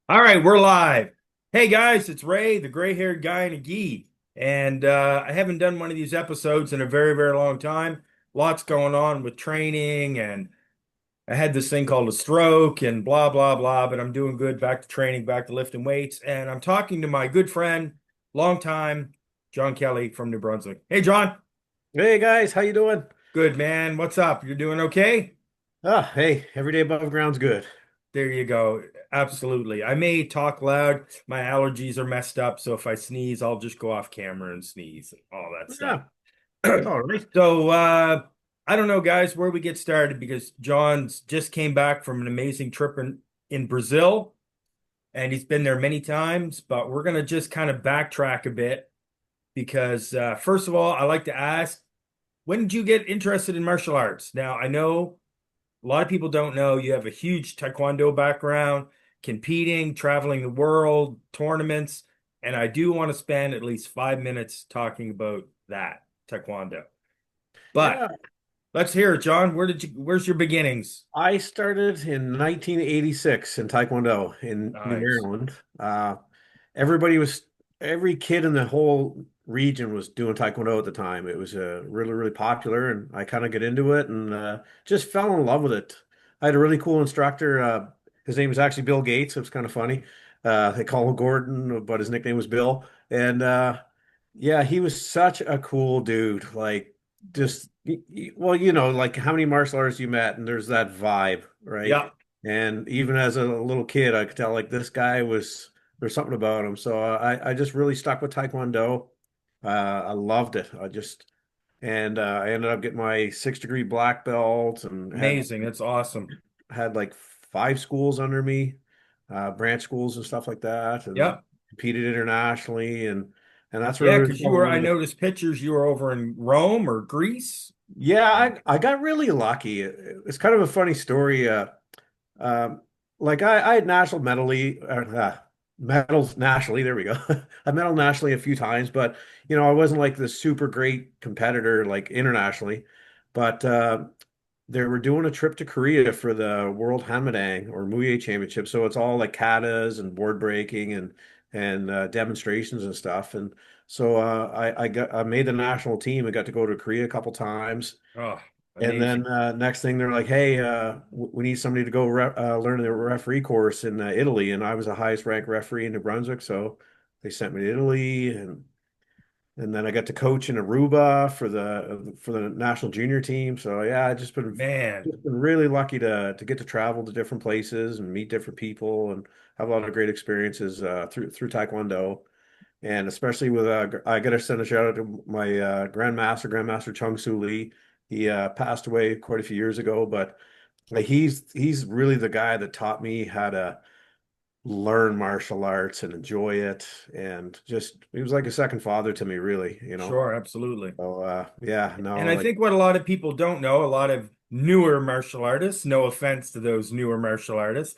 All right, we're live. Hey guys, it's Ray, the gray-haired guy in a gi. And I haven't done one of these episodes in a very, very long time. Lots going on with training, and I had this thing called a stroke and blah, blah, blah, but I'm doing good. Back to training, back to lifting weights. And I'm talking to my good friend, long time, John Kelly from New Brunswick. Hey, John. Hey guys, how you doing? Good, man. What's up? You're doing okay? Hey, every day above ground's good. There you go. Absolutely. I may talk loud. My allergies are messed up, so if I sneeze, I'll just go off camera and sneeze and all that stuff. Yeah, all right. So, I don't know, guys, where we get started because John's just came back from an amazing trip in Brazil, and he's been there many times, but we're gonna just kind of backtrack a bit because first of all, I like to ask, when did you get interested in martial arts? Now, I know a lot of people don't know you have a huge taekwondo background, competing, traveling the world, tournaments, and I do want to spend at least 5 minutes talking about that taekwondo. But Yeah, let's hear it, John. Where's your beginnings? I started in 1986 in Taekwondo in New Nice. Maryland. Everybody was, every kid in the whole region was doing Taekwondo at the time. It was really, really popular, and I kind of get into it and just fell in love with it. I had a really cool instructor. His name was actually Bill Gates. It was kind of funny. They call him Gordon, but his nickname was Bill. And yeah, he was such a cool dude. Like, just well, like how many martial artists you met, and there's that vibe, right? Yeah, And even as a little kid, I could tell like this guy was there's something about him. So I just really stuck with Taekwondo. I loved it. I ended up getting my 6 degree black belt and amazing. That's awesome. had like 5 schools under me, branch schools and stuff like that, and Yeah. competed internationally, and that's where I Yeah, really because I fell. noticed pictures you were over in Rome or Greece. Yeah, I got really lucky. It's kind of a funny story. Um, like I had medals nationally. There we go. I medaled nationally a few times, but I wasn't like the super great competitor like internationally. But they were doing a trip to Korea for the World Hanmadang or Muay Championship. So it's all like katas and board breaking and demonstrations and stuff. And so I made the national team. I got to go to Korea a couple times. Oh, And then amazing. next thing they're like, hey, we need somebody to go learn the referee course in Italy. And I was the highest ranked referee in New Brunswick. So they sent me to Italy, and then I got to coach in Aruba for the national junior team. So yeah, I Man. just been really lucky to get to travel to different places and meet different people and have a lot of great experiences through Taekwondo. And especially with I got to send a shout out to my Grandmaster Chung Soo Lee. He passed away quite a few years ago, but he's really the guy that taught me how to learn martial arts and enjoy it, and just he was like a second father to me, really. Sure, absolutely. So yeah, And no, I like think what a lot of people don't know, a lot of newer martial artists, no offense to those newer martial artists,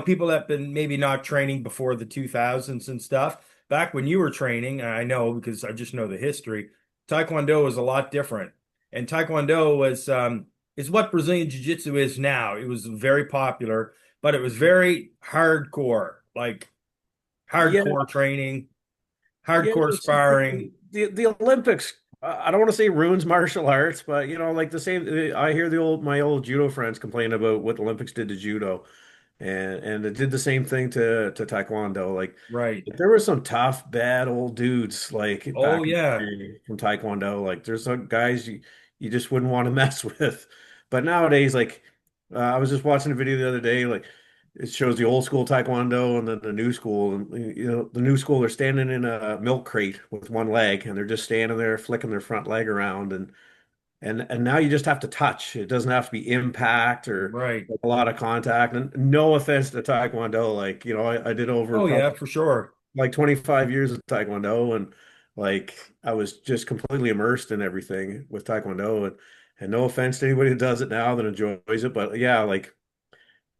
people that been maybe not training before the 2000s and stuff. Back when you were training, I know because I just know the history, Taekwondo was a lot different. And Taekwondo is what Brazilian Jiu-Jitsu is now. It was very popular, but it was very hardcore, like yeah, hardcore training, yeah. hardcore It's just sparring. the Olympics. I don't want to say ruins martial arts, but like the same. I hear my old judo friends complain about what the Olympics did to judo. And it did the same thing to Taekwondo. Like Right. there were some tough, bad old dudes like Oh back in the yeah. day from Taekwondo. Like there's some guys you just wouldn't want to mess with. But nowadays, like I was just watching a video the other day, like it shows the old school Taekwondo and then the new school. And the new school, they're standing in a milk crate with one leg and they're just standing there flicking their front leg around and now you just have to touch. It doesn't have to be impact or Right. a lot of contact. And no offense to Taekwondo, like, I did over Oh yeah, probably for sure. like 25 years of Taekwondo, and like I was just completely immersed in everything with Taekwondo. And no offense to anybody who does it now that enjoys it, but yeah, like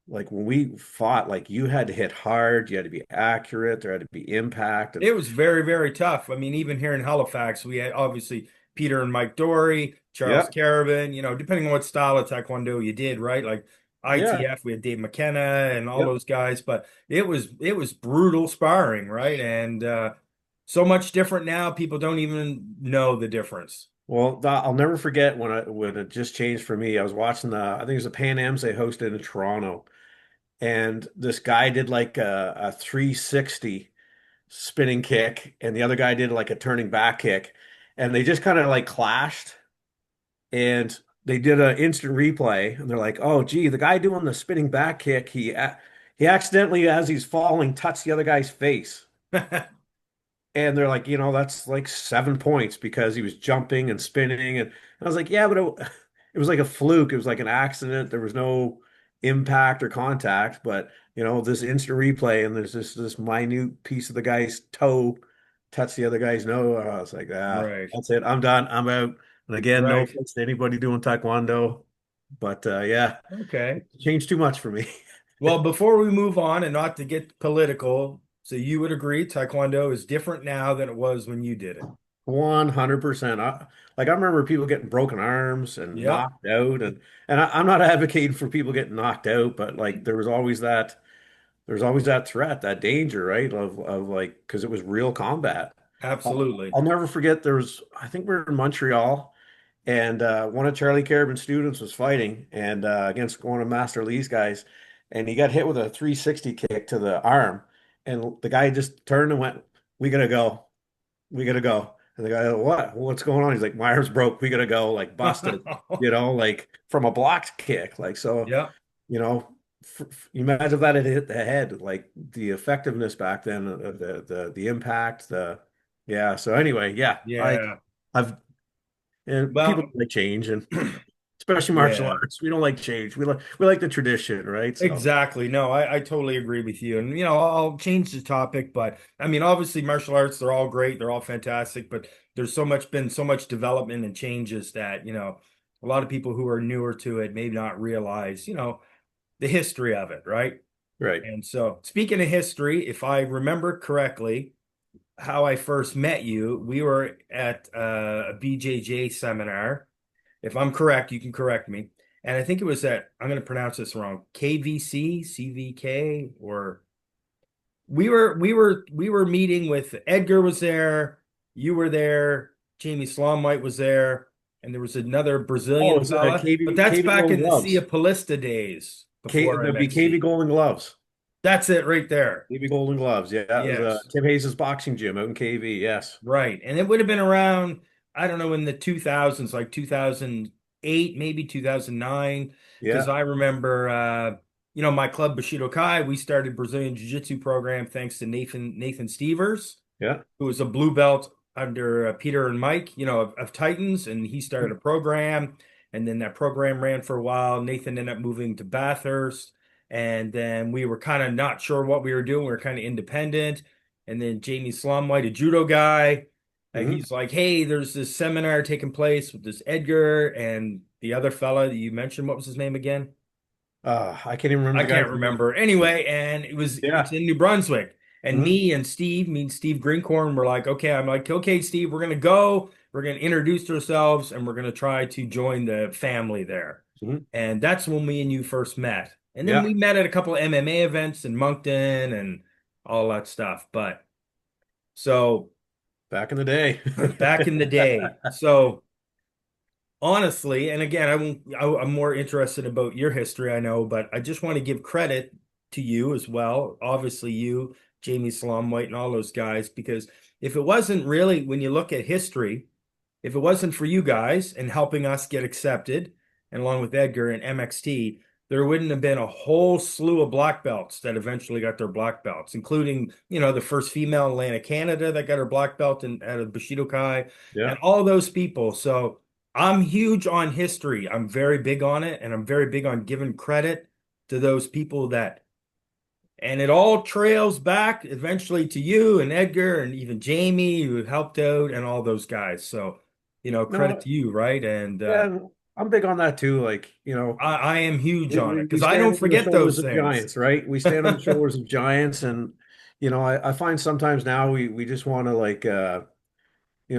when we fought, like you had to hit hard, you had to be accurate, there had to be impact, and It was very, very tough. I mean, even here in Halifax, we had obviously Peter and Mike Dory, Charles yeah, Caravan, depending on what style of Taekwondo you did, right? Like Yeah. ITF, we had Dave McKenna and all Yep. those guys, but it was brutal sparring, right? And so much different now, people don't even know the difference. Well, I'll never forget when it just changed for me. I was watching I think it was the Pan Ams they hosted in Toronto, and this guy did like a 360 spinning kick, and the other guy did like a turning back kick, and they just kind of like clashed, and they did an instant replay, and they're like, "Oh, gee, the guy doing the spinning back kick, he accidentally, as he's falling, touched the other guy's face." And they're like, that's like 7 points because he was jumping and spinning. And I was like, yeah, but it was like a fluke. It was like an accident. There was no impact or contact. But, this instant replay and there's this minute piece of the guy's toe touched the other guy's nose. I was like, Right, that's it. I'm done. I'm out. And again, no right. offense to anybody doing Taekwondo. But yeah, Okay. it changed too much for me. Well, before we move on, and not to get political, so you would agree Taekwondo is different now than it was when you did it. 100%. Like I remember people getting broken arms and Yep, knocked out, and I'm not advocating for people getting knocked out, but like there was always that threat, that danger, right? Of like because it was real combat. absolutely. I'll never forget. I think we were in Montreal, and one of Charlie Carabin's students was fighting and against one of Master Lee's guys, and he got hit with a 360 kick to the arm, and the guy just turned and went, "We gotta go." We gotta go. And the guy, what? What's going on? He's like, my arm's broke. We gotta go. Like busted, like from a blocked kick. Like, so, Yeah, you know, you imagine if that had hit the head, like the effectiveness back then, the impact, yeah. So anyway, yeah, yeah. I've, and people Well, don't like change, and especially martial yeah. arts. We don't like change. We like the tradition, right? So, Exactly. No, I totally agree with you. And, I'll change the topic, but I mean, obviously, martial arts, they're all great. They're all fantastic, but there's been so much development and changes that, a lot of people who are newer to it may not realize, the history of it, right? right. And so, speaking of history, if I remember correctly, how I first met you, we were at a BJJ seminar. If I'm correct, you can correct me. And I think it was I'm going to pronounce this wrong, KVC, CVK, or we were meeting with Edgar was there, you were there, Jamie Slomwhite was there, and there was another Oh, Brazilian it's fella. But that's KV back Golden in the Sea Gloves. of Palista days before There'd be KV MXC. Golden Gloves. That's it right there. KV Golden Gloves. Yeah, that was Yes. Tim Hayes' boxing gym out in KV. Yes. Right. And it would have been around, I don't know, in the 2000s, like 2008, maybe 2009. Because Yeah. I remember, my club, Bushido Kai, we started Brazilian Jiu-Jitsu program thanks to Nathan Stevers, Yeah. who was a blue belt under Peter and Mike, of Titans. And he started a program. And then that program ran for a while. Nathan ended up moving to Bathurst. And then we were kind of not sure what we were doing. We were kind of independent. And then Jamie Slumwhite, a judo guy, Hmm. he's like, "Hey, there's this seminar taking place with this Edgar and the other fella that you mentioned. What was his name again? I can't even remember I the can't guy's name. remember. Anyway, and it's Yeah. in New Brunswick. And Hmm. me and Steve Greencorn were like, okay, I'm like, okay, Steve, we're gonna go. We're gonna introduce ourselves, and we're gonna try to join the family there. Hmm. And that's when me and you first met. And then Yeah. we met at a couple of MMA events in Moncton and all that stuff. But so Back in the day. back in the day. So honestly, and again, I'm more interested about your history, I know, but I just want to give credit to you as well. Obviously, you, Jamie White, and all those guys, because if it wasn't really, when you look at history, if it wasn't for you guys and helping us get accepted, and along with Edgar and MXT, there wouldn't have been a whole slew of black belts that eventually got their black belts, including, the first female in Atlantic Canada that got her black belt in out of Bushido Kai, Yeah. and all those people. So I'm huge on history. I'm very big on it, and I'm very big on giving credit to those people and it all trails back eventually to you and Edgar and even Jamie who helped out and all those guys. So, credit No, to you, right? And yeah, I'm big on that too. Like, I am huge we, on it we, we because I don't stand on the forget shoulders those of things. giants, right? We stand on the shoulders of giants. And, I find sometimes now we just want to like,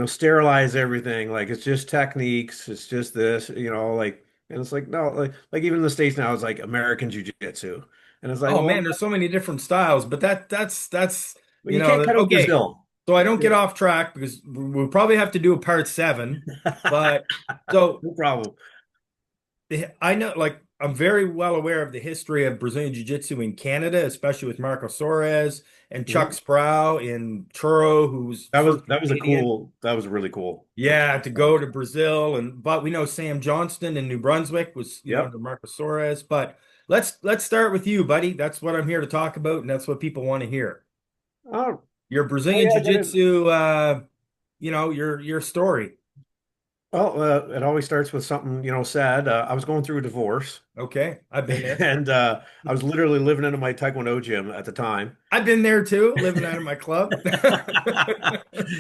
sterilize everything. Like it's just techniques. It's just this, like, And it's like, no, like even in the States now, it's like American Jiu-Jitsu. And it's like, Oh well, man, there's so many different styles, but that's well, you can't cut out okay. Brazil. So I don't get Yeah. off track because we'll probably have to do a part seven. But so No problem. I know, like, I'm very well aware of the history of Brazilian Jiu-Jitsu in Canada, especially with Marco Soares and Chuck Mhm. Sproul in Truro, who was first Canadian. That was really cool. Yeah, to go to Brazil, and but we know Sam Johnston in New Brunswick was, Yep. under Marco Soares. But let's start with you, buddy. That's what I'm here to talk about, and that's what people want to hear. Oh, Your oh Brazilian yeah, I got it. Jiu-Jitsu, your story. Oh, it always starts with something, sad. I was going through a divorce, Okay, I've been there. and I was literally living into my Taekwondo gym at the time. I've been there too, living out of my club.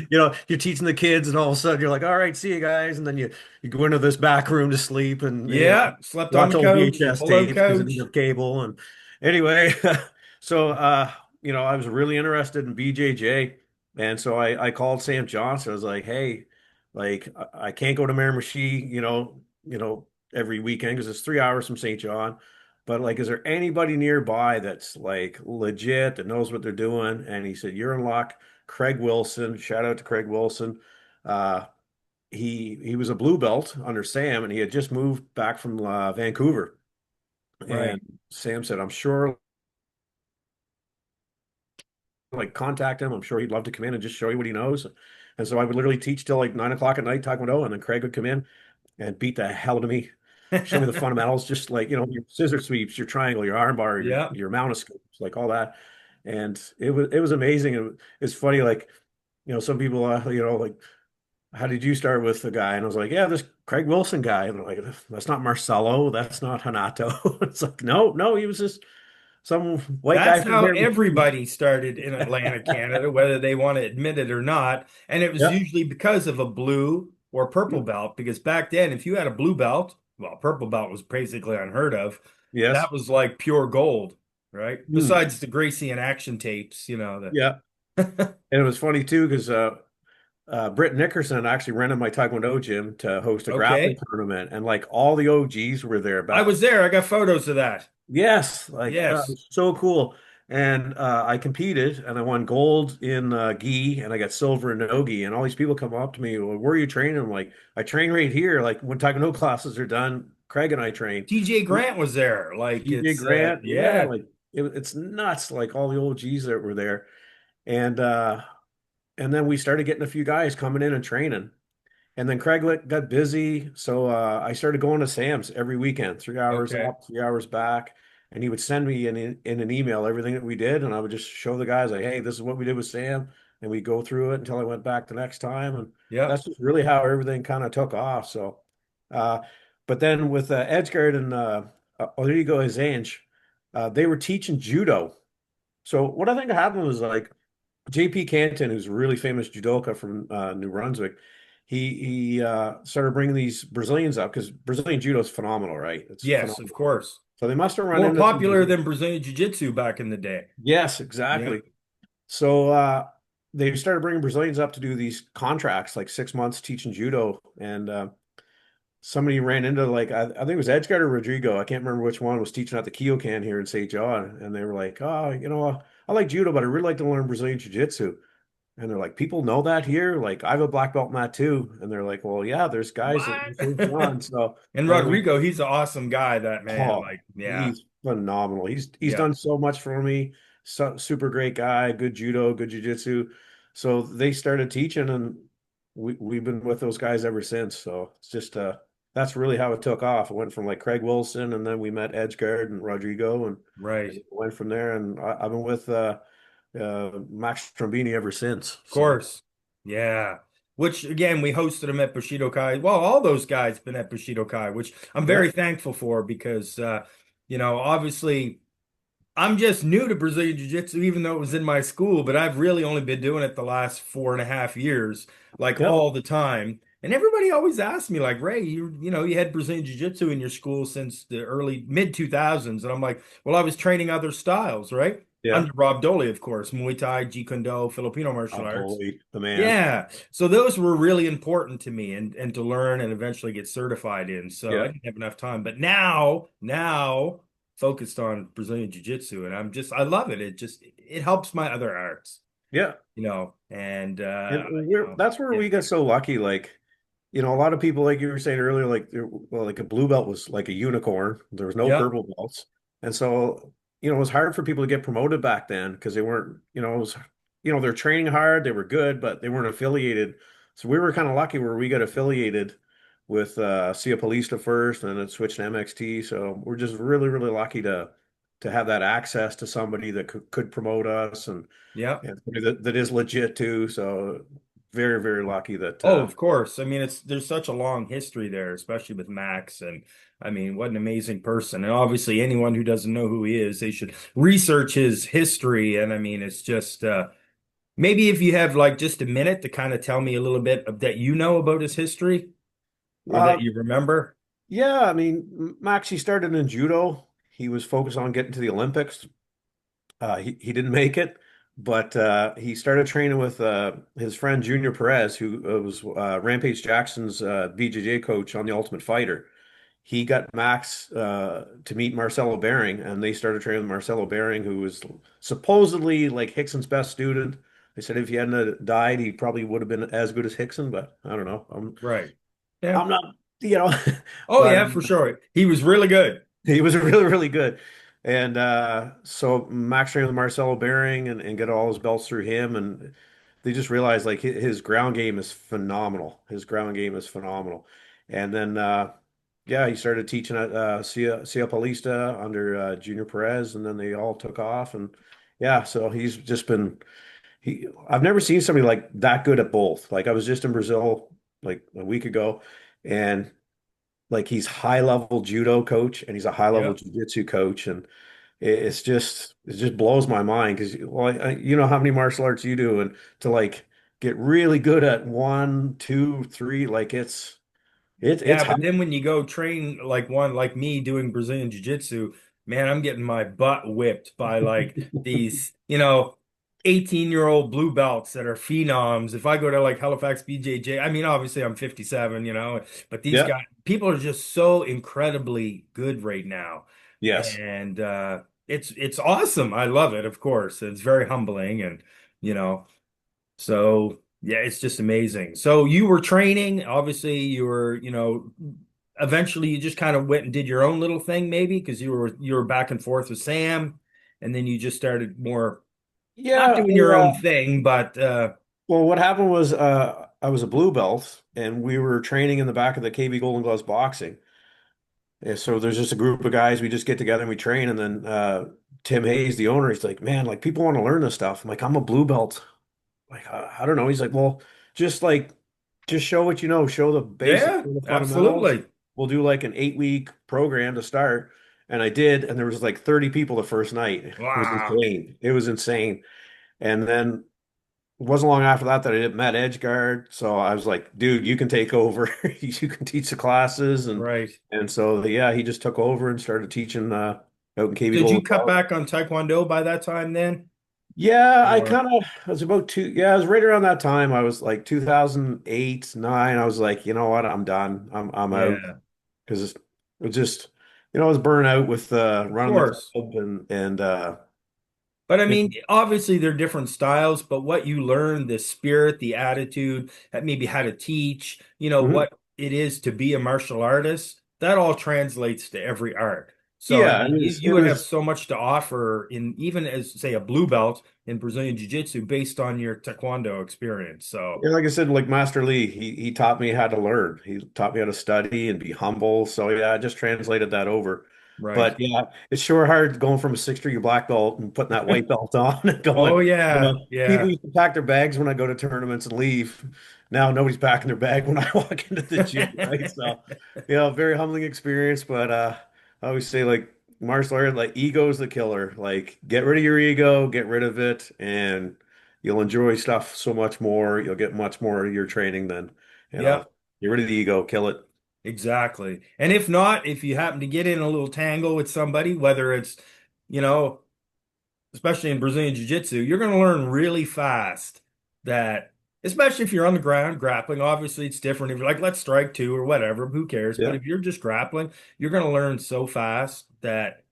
You're teaching the kids, and all of a sudden you're like, "All right, see you guys," and then you go into this back room to sleep, and Yeah, slept on watch the old couch, VHS pull-out tapes because it didn't couch. have cable. And anyway, so I was really interested in BJJ, and so I called Sam Johnson. I was like, "Hey, like I can't go to Miramichi, every weekend because it's 3 hours from St. John." But like, is there anybody nearby that's like legit that knows what they're doing? And he said, "You're in luck. Craig Wilson, shout out to Craig Wilson. Uh, he was a blue belt under Sam, and he had just moved back from Vancouver. And Right. Sam said, "I'm sure, like, contact him. I'm sure he'd love to come in and just show you what he knows." And so I would literally teach till like 9 o'clock at night Taekwondo, and then Craig would come in and beat the hell out of me, show me the fundamentals, just like your scissor sweeps, your triangle, your arm bar, your Yeah. your mount of scoops, like all that. And it was amazing. And it's funny, like some people, like, how did you start with the guy? And I was like, yeah, this Craig Wilson guy. And they're like, that's not Marcelo. That's not Hanato. It's like, no, no, he was just some white guy That's from how Miramichi. everybody started in Atlantic Canada, whether they want to admit it or not. And it was Yeah. usually because of a blue or purple belt, because back then, if you had a blue belt, well, purple belt was basically unheard of. Yes. That was like pure gold, right? Mm. Besides the Gracie and action tapes, Yeah. the And it was funny too, because Britt Nickerson actually rented my Taekwondo gym to host a grappling okay. tournament. And like all the OGs were there I back. was there. I got photos of that. Yes, like it Yes. was so cool. And I competed and I won gold in gi and I got silver in no-gi. And all these people come up to me, well, where are you training? I'm like, I train right here. Like when Taekwondo classes are done, Craig and I train. TJ Grant was there. Like TJ it's Grant, yeah, yeah. like it's nuts. Like all the old G's that were there. And uh and then we started getting a few guys coming in and training. And then Craig got busy, so I started going to Sam's every weekend, 3 hours Okay. up, 3 hours back, and he would send me in an email everything that we did, and I would just show the guys like, "Hey, this is what we did with Sam," and we go through it until I went back the next time, and Yep. that's just really how everything kind of took off. So, uh, but then with Edgard and oh, there you go, Azange, they were teaching judo. So what I think happened was like JP Canton, who's a really famous judoka from New Brunswick, he started bringing these Brazilians up because Brazilian judo is phenomenal, right? It's Yes, of phenomenal. course. So they must have run More into some popular Brazilian. than Brazilian Jiu-Jitsu back in the day. Yes, Yeah. exactly. So they started bringing Brazilians up to do these contracts, like 6 months teaching judo, and somebody ran into like I think it was Edgard or Rodrigo. I can't remember which one was teaching at the Kyokan here in St. John, and they were like, "Oh, I like judo, but I really like to learn Brazilian jiu-jitsu." And they're like, people know that here? Like, I have a black belt in that too. And they're like, well, yeah, there's guys at What? St. John. So, And and we, Rodrigo, he's an awesome guy, that man. oh, Like, yeah. he's phenomenal. He's Yeah. done so much for me. So, super great guy, good judo, good jiu-jitsu. So they started teaching, and we've been with those guys ever since. So it's just that's really how it took off. It went from like Craig Wilson, and then we met Edgeguard and Rodrigo, and Right. it went from there. And I've been with Max Trombini ever since. Of So. course. Yeah. Which again, we hosted him at Bushido Kai. Well, all those guys been at Bushido Kai, which I'm Yeah. very thankful for because obviously I'm just new to Brazilian Jiu-Jitsu, even though it was in my school, but I've really only been doing it the last 4.5 years, like Yep. all the time. And everybody always asks me, like, Ray, you had Brazilian Jiu-Jitsu in your school since the early mid 2000s. And I'm like, well, I was training other styles, right? Yeah. under Rob Doley, of course, Muay Thai, Jeet Kune Do, Filipino martial arts. Totally the man. Yeah. So those were really important to me and to learn and eventually get certified in. So I Yeah. didn't have enough time. But now focused on Brazilian Jiu-Jitsu and I love it. It helps my other arts, Yeah. and And that's where yeah. we got so lucky. Like, a lot of people, like you were saying earlier, like, well, like a blue belt was like a unicorn. There was no Yeah. purple belts. And so, it was hard for people to get promoted back then because they weren't, it was, they're training hard, they were good, but they weren't affiliated. So we were kind of lucky where we got affiliated with Cia Palista first and then it switched to MXT. So we're just really, really lucky to have that access to somebody that could promote us Yeah. and somebody that is legit too. So very, very lucky that Oh, of course. I mean, there's such a long history there, especially with Max. And I mean, what an amazing person. And obviously, anyone who doesn't know who he is, they should research his history. And I mean, it's just maybe if you have like just a minute to kind of tell me a little bit of that about his history or that uh you remember. yeah, I mean, Max, he started in judo. He was focused on getting to the Olympics. He didn't make it, but he started training with his friend Junior Perez, who was Rampage Jackson's BJJ coach on The Ultimate Fighter. He got Max to meet Marcelo Bering, and they started training with Marcelo Bering, who was supposedly like Hickson's best student. They said if he hadn't died, he probably would have been as good as Hickson, but I don't know. Right. Yeah. I'm not, you know, Oh, but yeah, for sure. He was really good. he was really, really good. And so Max trained with Marcelo Bering and get all his belts through him. And they just realized like his ground game is phenomenal. His ground game is phenomenal. And then, yeah, he started teaching at Cia Palista under Junior Perez. And then they all took off. And yeah, so he's just I've never seen somebody like that good at both. Like I was just in Brazil like a week ago. And like he's high level judo coach and he's a high level Yeah. jiu-jitsu coach and it just blows my mind because well you know how many martial arts you do and to like get really good at one, two, three like it's Yeah, high. but then when you go train like one like me doing Brazilian Jiu-Jitsu, man, I'm getting my butt whipped by like these, 18-year-old blue belts that are phenoms. If I go to like Halifax BJJ, I mean, obviously I'm 57, but these Yeah. guys, people are just so incredibly good right now. Yes. And it's awesome. I love it, of course. It's very humbling and, you know. So yeah, it's just amazing. So you were training, obviously you were, eventually you just kind of went and did your own little thing maybe because you were back and forth with Sam and then you just started more not Yeah. doing your own thing, but Well, what happened was I was a blue belt and we were training in the back of the KB Golden Gloves boxing. Yeah, so there's just a group of guys. We just get together and we train. And then Tim Hayes, the owner, he's like, "Man, like people want to learn this stuff." I'm like, "I'm a blue belt." Like, I don't know. He's like, "Well, just like, just show what you know. Show the basics, yeah, show the fundamentals. absolutely. We'll do like an 8 week program to start." And I did, and there was like 30 people the first night. It was Wow. insane. It was insane. And then it wasn't long after that I met Edgeguard. So I was like, dude, you can take over. You can teach the classes. Right. And so, yeah, he just took over and started teaching out in KB Did you Golden cut Club. back on Taekwondo by that time then? Yeah, I Or kind of I was about I was right around that time. I was like 2008, 9. I was like, you know what? I'm done. I'm out yeah, because it just, I was burnt out with of running the course. club and But I it- mean, obviously they're different styles, but what you learn, the spirit, the attitude, maybe how to teach, Mhm. what it is to be a martial artist, that all translates to every art. So, I Yeah, mean, you it would have was so much to offer in even as, say, a blue belt in Brazilian Jiu-Jitsu based on your Taekwondo experience. So, yeah, like I said, like Master Lee, he taught me how to learn. He taught me how to study and be humble. So yeah, I just translated that over. right. But yeah, it's sure hard going from a six-degree black belt and putting that white belt on and Oh, going, yeah, people yeah. used to pack their bags when I go to tournaments and leave. Now nobody's packing their bag when I walk into the gym, right? So, very humbling experience. But I always say like martial art, like ego's the killer. Like get rid of your ego, get rid of it, and you'll enjoy stuff so much more. You'll get much more of your training than, Yep. get rid of the ego, kill it. Exactly. And if not, if you happen to get in a little tangle with somebody, whether it's, you know, especially in Brazilian Jiu-Jitsu, you're going to learn really fast that, especially if you're on the ground grappling, obviously it's different. If you're like, let's strike two or whatever, who cares? But Yeah, if you're just grappling, you're going to learn so fast that,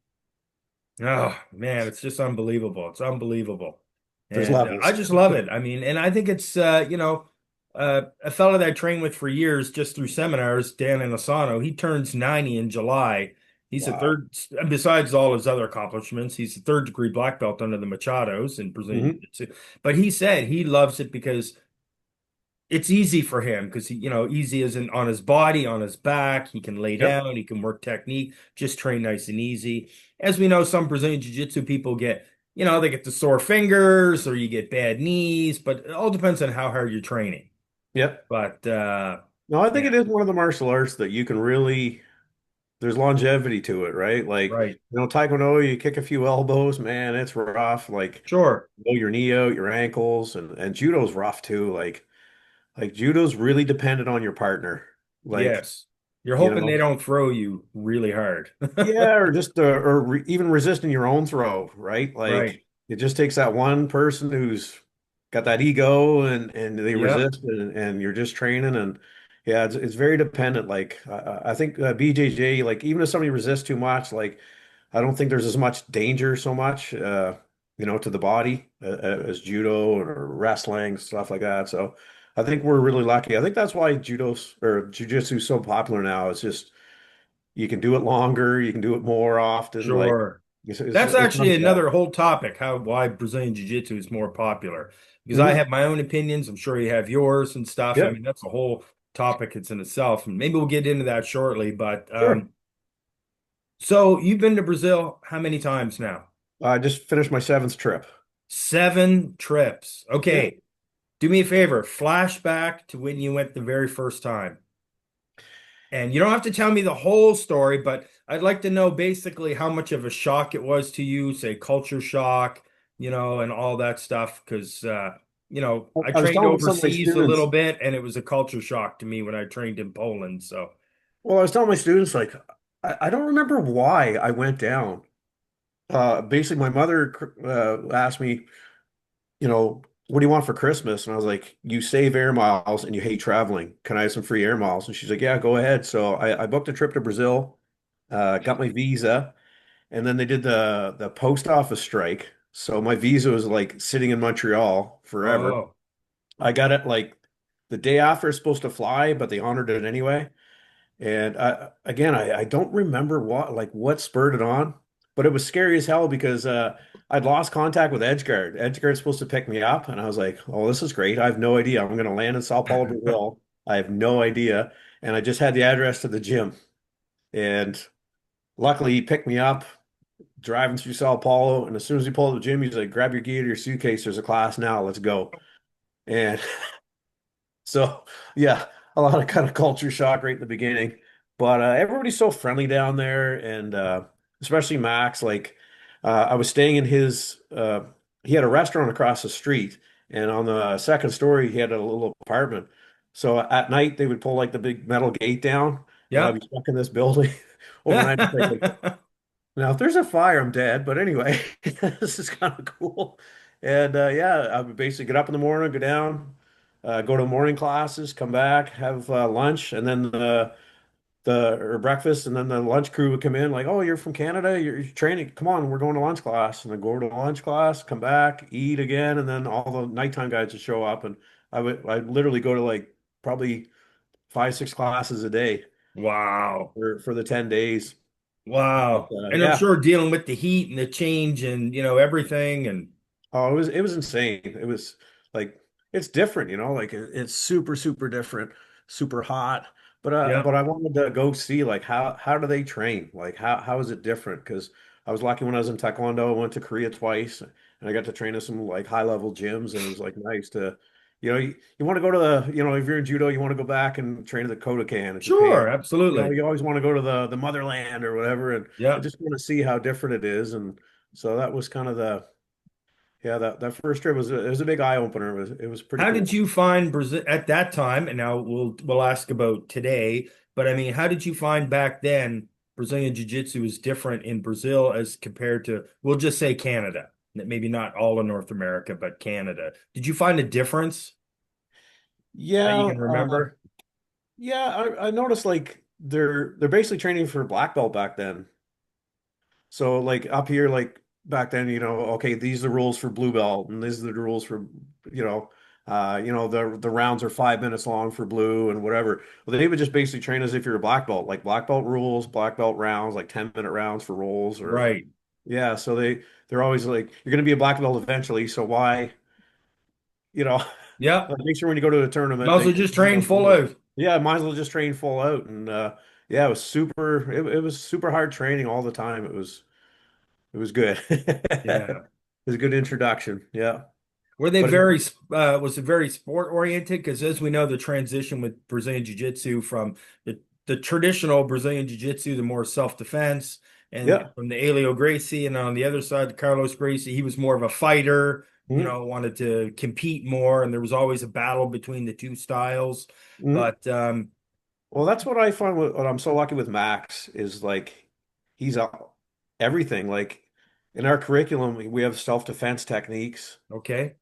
oh man, it's just unbelievable. It's unbelievable. there's And I levels. just love it. I mean, and I think it's, a fellow that I trained with for years just through seminars, Dan Inosanto, he turns 90 in July. He's a Wow. third, besides all his other accomplishments, he's a third degree black belt under the Machados in Brazilian Hmm. Jiu-Jitsu. But he said he loves it because it's easy for him because easy isn't on his body, on his back. He can lay Yep. down, he can work technique, just train nice and easy. As we know, some Brazilian Jiu-Jitsu people get, they get the sore fingers or you get bad knees, but it all depends on how hard you're training. Yep. But No, I think yeah, it is one of the martial arts that you can really, there's longevity to it, right? Like, right. Taekwondo, you kick a few elbows, man, it's rough. Like, Sure. blow your knee out, your ankles, and judo's rough too. Like judo's really dependent on your partner. Like, Yes. You're you hoping they know, don't throw you really hard. yeah, or just even resisting your own throw, right? Right. Like it just takes that one person who's got that ego and they Yep. resist and you're just training and yeah, it's very dependent. Like I think BJJ, like even if somebody resists too much, like I don't think there's as much danger so much, to the body as judo or wrestling stuff like that. So I think we're really lucky. I think that's why judo's or jujitsu is so popular now. It's just you can do it longer, you can do it more often. Like Sure. That's it's not actually bad. another whole topic, how why Brazilian Jiu-Jitsu is more popular. Because I Hmm. have my own opinions. I'm sure you have yours and stuff. I Yep, mean, that's a whole topic it's in itself. And maybe we'll get into that shortly. But sure. so you've been to Brazil how many times now? I just finished my seventh trip. 7 trips. Yeah. Okay. Do me a favor, flashback to when you went the very first time. And you don't have to tell me the whole story, but I'd like to know basically how much of a shock it was to you, say culture shock, and all that stuff. Because, I I was trained telling some of my overseas a little students, bit and it was a culture shock to me when I trained in Poland. So, well, I was telling my students like I don't remember why I went down. Basically, my mother asked me, what do you want for Christmas? And I was like, you save air miles and you hate traveling. Can I have some free air miles? And she's like, yeah, go ahead. So I booked a trip to Brazil, got my visa, and then they did the post office strike. So my visa was like sitting in Montreal forever. oh, I got it like the day after it's supposed to fly, but they honored it anyway. And I don't remember what spurred it on, but it was scary as hell because I'd lost contact with Edgeguard. Edgeguard's supposed to pick me up, and I was like, "Oh, this is great. I have no idea. I'm going to land in Sao Paulo, Brazil. I have no idea." And I just had the address to the gym, and luckily he picked me up driving through Sao Paulo. And as soon as he pulled up the gym, he's like, "Grab your gear, your suitcase. There's a class now. Let's go." And so, yeah, a lot of kind of culture shock right in the beginning. But everybody's so friendly down there, and especially Max. Like, I was staying in he had a restaurant across the street, and on the second story, he had a little apartment. So at night, they would pull like the big metal gate down, and I'd yeah. be stuck in this building overnight. It's like, now, if there's a fire, I'm dead. But anyway, this is kind of cool. And yeah, I would basically get up in the morning, go down, go to morning classes, come back, have lunch, and then the or breakfast, and then the lunch crew would come in like, "Oh, you're from Canada, you're training. Come on, we're going to lunch class." And then go to lunch class, come back, eat again, and then all the nighttime guys would show up, and I'd literally go to like probably 5, 6 classes a day Wow. for the 10 days. But Wow. And I'm yeah. sure dealing with the heat and the change and, everything. And Oh, it was insane. It was like it's different, like it's super super different, super hot. But yeah, but I wanted to go see like how do they train? Like how is it different? Because I was lucky when I was in Taekwondo, I went to Korea twice and I got to train in some like high level gyms and it was like nice to you want to go to if you're in judo, you want to go back and train in the Kodokan in Japan. sure. Absolutely. You always want to go to the motherland or whatever and I Yeah. just want to see how different it is and so that was kind of the yeah, that first trip was a big eye opener. It was pretty How did cool. you find Brazil at that time? And now we'll ask about today, but I mean, how did you find back then Brazilian Jiu-Jitsu is different in Brazil as compared to, we'll just say Canada, maybe not all of North America, but Canada. Did you find a difference that you Yeah, can remember? yeah. I noticed like they're basically training for black belt back then. So like up here, like back then, okay, these are the rules for blue belt, and these are the rules for, the rounds are 5 minutes long for blue and whatever. Well, they would just basically train as if you're a black belt, like black belt rules, black belt rounds, like 10-minute rounds for rolls, or Right. yeah. So they're always like, you're going to be a black belt eventually, so why, you know, Yeah. like make sure when you go to the tournament, Might as well they just train full out. yeah, might as well just train full out, and yeah, it was super hard training all the time. It was good. Yeah. It was a good introduction. Yeah. Were they But very, was it very sport oriented? Because as we know, the transition with Brazilian Jiu-Jitsu from the traditional Brazilian Jiu-Jitsu, the more self-defense, and yeah. from the Helio Gracie, and on the other side, Carlos Gracie, he was more of a fighter, Mhm. wanted to compete more, and there was always a battle between the two styles. Mhm. But Well, that's what I find what I'm so lucky with Max is like he's everything. Like in our curriculum, we have self-defense techniques okay,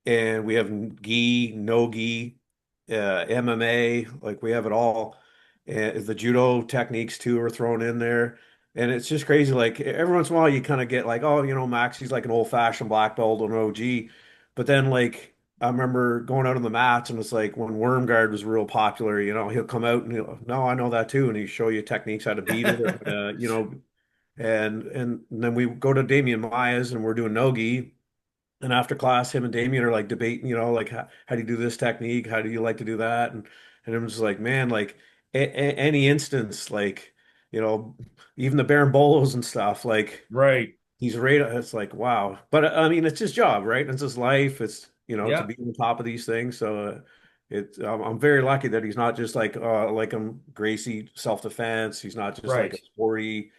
and we have gi, no gi, MMA, like we have it all. And the judo techniques too are thrown in there. And it's just crazy. Like every once in a while you kind of get like, oh, Max, he's like an old-fashioned black belt or an OG. But then like I remember going out on the mats and it's like when worm guard was real popular, he'll come out and no, I know that too. And he'll show you techniques how to beat it, and then we go to Damian Maya's and we're doing no-gi. And after class, him and Damien are like debating, like how do you do this technique? How do you like to do that? And I'm just like, man, like any instance, like, you know, even the Baron Bolos and stuff, like right, he's right. It's like, wow. But I mean, it's his job, right? It's his life. It's, to yeah, be on top of these things. So I'm very lucky that he's not just like Gracie self-defense. He's not just like a right. sporty,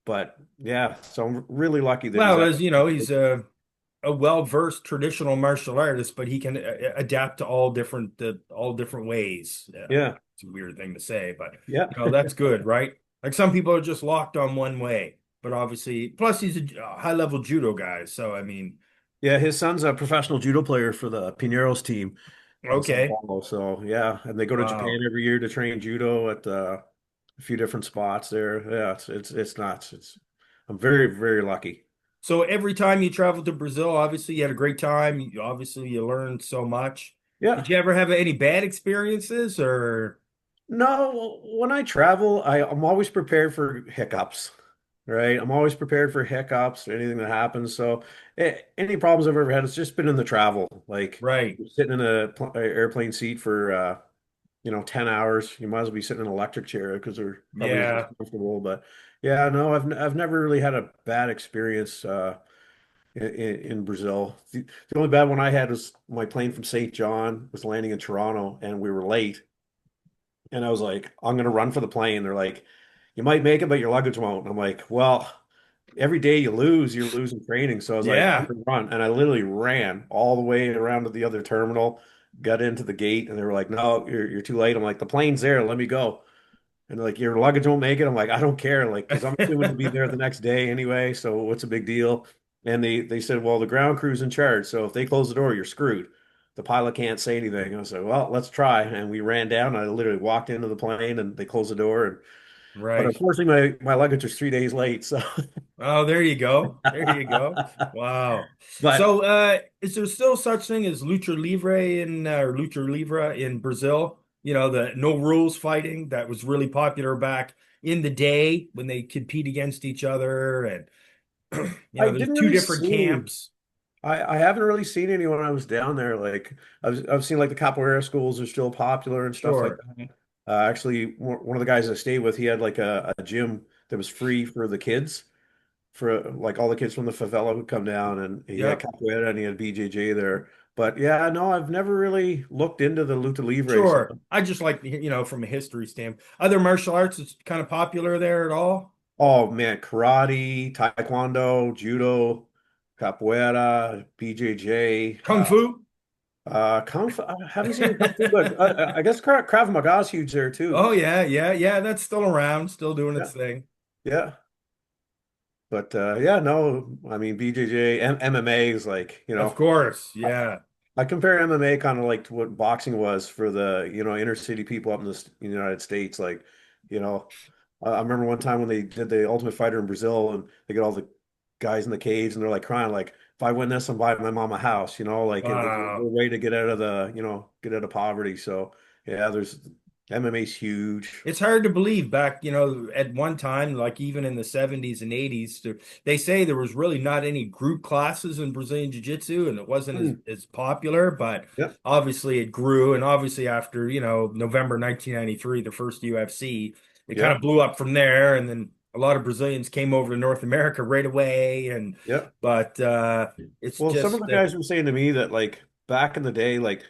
but yeah. So I'm really lucky that he's Well, at. as you know, he's a well-versed traditional martial artist, but he can adapt to all different ways. Yeah, Yeah. it's a weird thing to say, but Yeah. that's good, right? Like some people are just locked on one way, but obviously, plus he's a high-level judo guy, so I mean, Yeah, his son's a professional judo player for the Pinheiros team in Sao okay, Paulo. So yeah, and they go to Japan wow. every year to train judo at a few different spots there. Yeah, it's nuts. I'm very very lucky. So every time you traveled to Brazil, obviously you had a great time. Obviously you learned so much. Did Yeah. you ever have any bad experiences or No, when I travel, I'm always prepared for hiccups, right? I'm always prepared for hiccups, anything that happens. So any problems I've ever had, it's just been in the travel. Like right? you're sitting in a airplane seat for 10 hours. You might as well be sitting in an electric chair because they're probably as Yeah, comfortable. But yeah, no, I've never really had a bad experience in Brazil. The only bad one I had was my plane from St. John was landing in Toronto and we were late. And I was like, I'm gonna run for the plane. They're like, you might make it, but your luggage won't. And I'm like, well, every day you lose, you're losing training. So I was like, I'm yeah. gonna run. And I literally ran all the way around to the other terminal, got into the gate, and they were like, no, you're too late. I'm like, the plane's there, let me go. And they're like, your luggage won't make it. I'm like, I don't care, like, because I'm assuming to be there the next day anyway. So what's a big deal? And they said, well, the ground crew's in charge. So if they close the door, you're screwed. The pilot can't say anything. And I said, well, let's try. And we ran down. I literally walked into the plane and they closed the door. But Right. unfortunately, my luggage was 3 days late. So, Oh, there you go. There you go. Wow. but So, is there still such thing as lucha libre or lucha libre in Brazil? The no rules fighting that was really popular back in the day when they compete against each other, and I there's didn't two really different see. camps. I haven't really seen any when I was down there. Like I've seen like the capoeira schools are still popular and stuff like Sure. that. Actually, one of the guys I stayed with, he had like a gym that was free for the kids, for like all the kids from the favela would come down, and he had Yep. capoeira and he had BJJ there. But yeah, no, I've never really looked into the luta libre. So, Sure. I just like, from a history standpoint. Other martial arts is kind of popular there at all? oh man, karate, taekwondo, judo, capoeira, BJJ, Kung Fu? Kung Fu. I haven't seen Kung Fu, but I guess Krav Maga is huge there too. Oh yeah, yeah, yeah. That's still around, still doing its Yeah, thing. yeah. But yeah, no, I mean BJJ, MMA is like, Of course, yeah. I compare MMA kind of like to what boxing was for the, inner city people up in in the United States. Like, you know, I remember one time when they did the Ultimate Fighter in Brazil and they get all the guys in the cage and they're like crying, like, if I win this, I'm buying my mom a house, like they're Wow. ready to get out of get out of poverty. So yeah, there's MMA's huge. It's hard to believe back, at one time, like even in the 70s and 80s, they say there was really not any group classes in Brazilian Jiu-Jitsu and it wasn't as, Hmm. as popular, but Yep. obviously it grew. And obviously after, November 1993, the first UFC, it kind of Yep. blew up from there. And then a lot of Brazilians came over to North America right away. Yep. But it's Well, some of just the that, guys were saying to me that like back in the day, like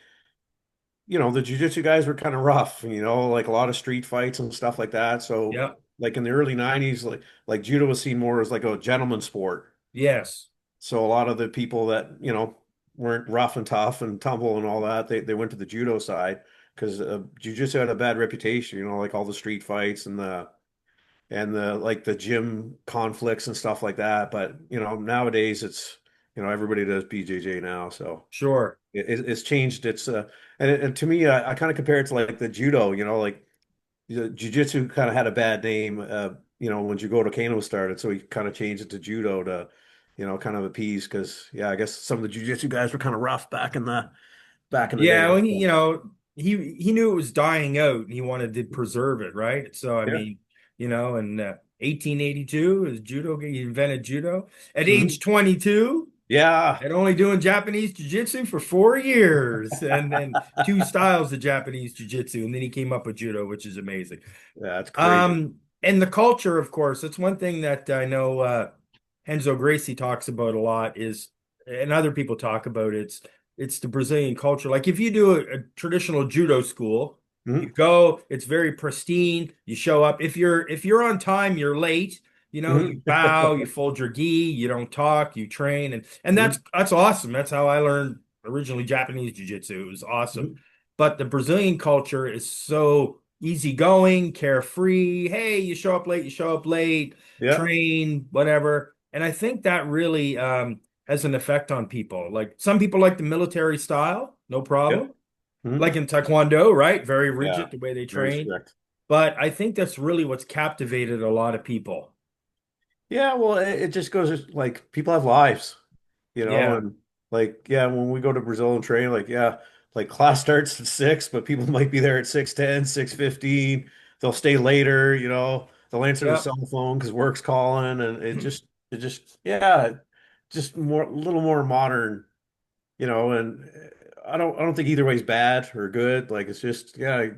the jujitsu guys were kind of rough, like a lot of street fights and stuff like that. So, yeah, like in the early 90s, like judo was seen more as like a gentleman sport. yes, So a lot of the people that, weren't rough and tough and tumble and all that, they went to the judo side because jujitsu had a bad reputation, like all the street fights and the like the gym conflicts and stuff like that. But, nowadays it's, everybody does BJJ now. So sure. it's changed. And to me, I kind of compare it to like the judo. Like the jiu-jitsu kind of had a bad name. When Judo Kano started, so he kind of changed it to judo to, kind of appease. Because yeah, I guess some of the jiu-jitsu guys were kind of rough back in the Yeah, day. well, So, he knew it was dying out and he wanted to preserve it, right? So I yeah. mean, in 1882, is judo he invented judo. At age Mhm. 22, Yeah. and only doing Japanese jiu-jitsu for 4 years, and then two styles of Japanese jiu-jitsu, and then he came up with judo, which is amazing. Yeah, that's crazy. And the culture, of course, it's one thing that I know Renzo Gracie talks about a lot is, and other people talk about it's the Brazilian culture. Like if you do a traditional judo school, you Hmm. go, it's very pristine. You show up. If you're on time, you're late. You Hmm. bow, you fold your gi, you don't talk, you train, and that's Hmm. that's awesome. That's how I learned originally Japanese jiu-jitsu. It was awesome. Hmm. But the Brazilian culture is so easygoing, carefree. Hey, you show up late, you show up late, Yeah. train, whatever. And I think that really has an effect on people. Like some people like the military style, no Yeah. problem. Hmm. Like in Taekwondo, right? Very Yeah. rigid the way they Very train. strict. But I think that's really what's captivated a lot of people. Yeah, well, it just goes like people have lives, Yeah. and like yeah, when we go to Brazil and train, like yeah, like class starts at 6, but people might be there at 6:10, 6:15. They'll stay later, they'll answer the Yep. cell phone because work's calling, and it just yeah, just more a little more modern, and I don't think either way's bad or good. Like it's just yeah,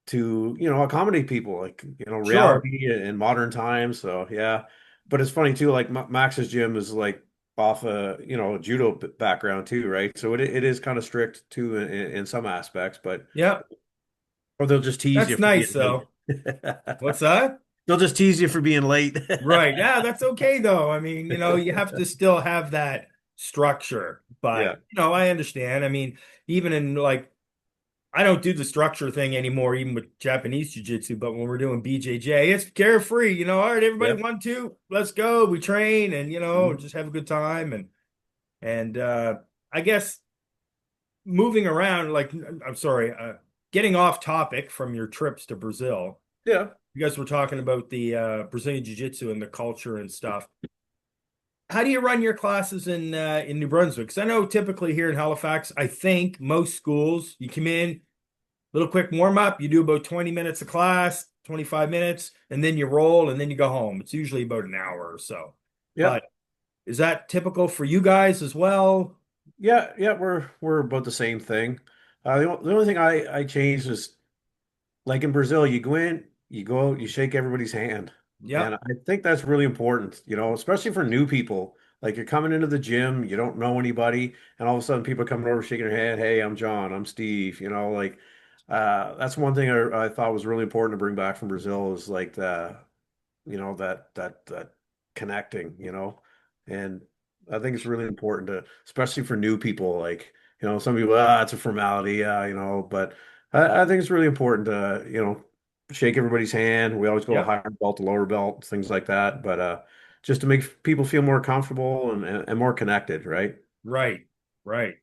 to accommodate people like Sure. reality in modern times. So yeah, but it's funny too, like Max's gym is like off a a judo background too, right? So it is kind of strict too in some aspects, but Yep. or they'll just tease you That's for being nice late. though. What's that? They'll just tease you for being late. Right. Yeah, that's okay though. I mean, you have to still have that structure. But, Yeah. I understand. I mean, even in like I don't do the structure thing anymore, even with Japanese jiu-jitsu, but when we're doing BJJ, it's carefree, all right, everybody Yep. 1, 2, let's go. We train and Mhm. just have a good time and I guess moving around, like I'm sorry, getting off topic from your trips to Brazil. Yeah. You guys were talking about the Brazilian jiu-jitsu and the culture and stuff. How do you run your classes in New Brunswick? Because I know typically here in Halifax, I think most schools you come in, little quick warm up, you do about 20 minutes of class, 25 minutes, and then you roll and then you go home. It's usually about an hour or so. Yeah. But is that typical for you guys as well? Yeah. Yeah. We're about the same thing. The only thing I changed is like in Brazil, you go in, you go, you shake everybody's hand. And Yep. I think that's really important, especially for new people. Like you're coming into the gym, you don't know anybody, and all of a sudden people are coming over shaking their hand, hey, I'm John, I'm Steve, like that's one thing I thought was really important to bring back from Brazil is like that connecting, and I think it's really important to, especially for new people, like, some people, it's a formality, but I think it's really important to, shake everybody's hand. We always go Yep. higher belt to lower belt, things like that. But just to make people feel more comfortable and more connected, right? Right. Right.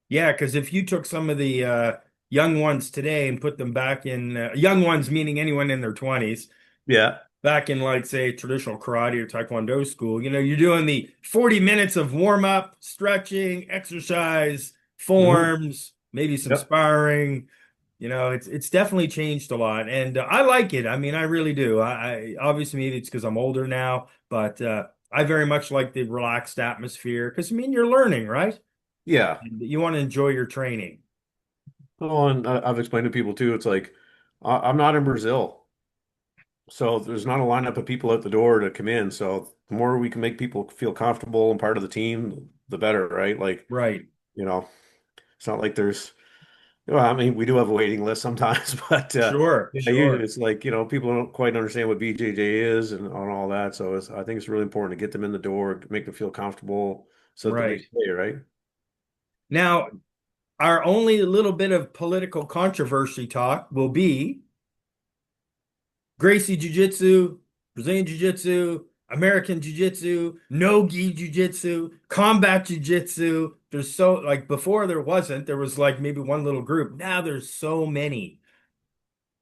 Yeah, because if you took some of the young ones today and put them back in young ones, meaning anyone in their 20s, Yeah. back in like say traditional karate or taekwondo school, you're doing the 40 minutes of warm up, stretching, exercise, Hmm. forms, maybe some Yep. sparring. It's definitely changed a lot, and I like it. I mean, I really do. I obviously maybe it's because I'm older now, but I very much like the relaxed atmosphere because I mean you're learning, right? Yeah. And you want to enjoy your training. Oh, and I've explained to people too. It's like I'm not in Brazil, so there's not a lineup of people at the door to come in. So the more we can make people feel comfortable and part of the team, the better, right? Like, Right. you know, it's not like there's well, I mean, we do have a waiting list sometimes, but Sure, yeah, usually sure. it's like, people don't quite understand what BJJ is and on all that. So I think it's really important to get them in the door, make them feel comfortable so that they Right. stay, right? Now, our only little bit of political controversy talk will be Gracie Jiu-Jitsu, Brazilian Jiu-Jitsu, American Jiu-Jitsu, no-gi Jiu-Jitsu, combat Jiu-Jitsu. There's so like before there was like maybe one little group. Now there's so many.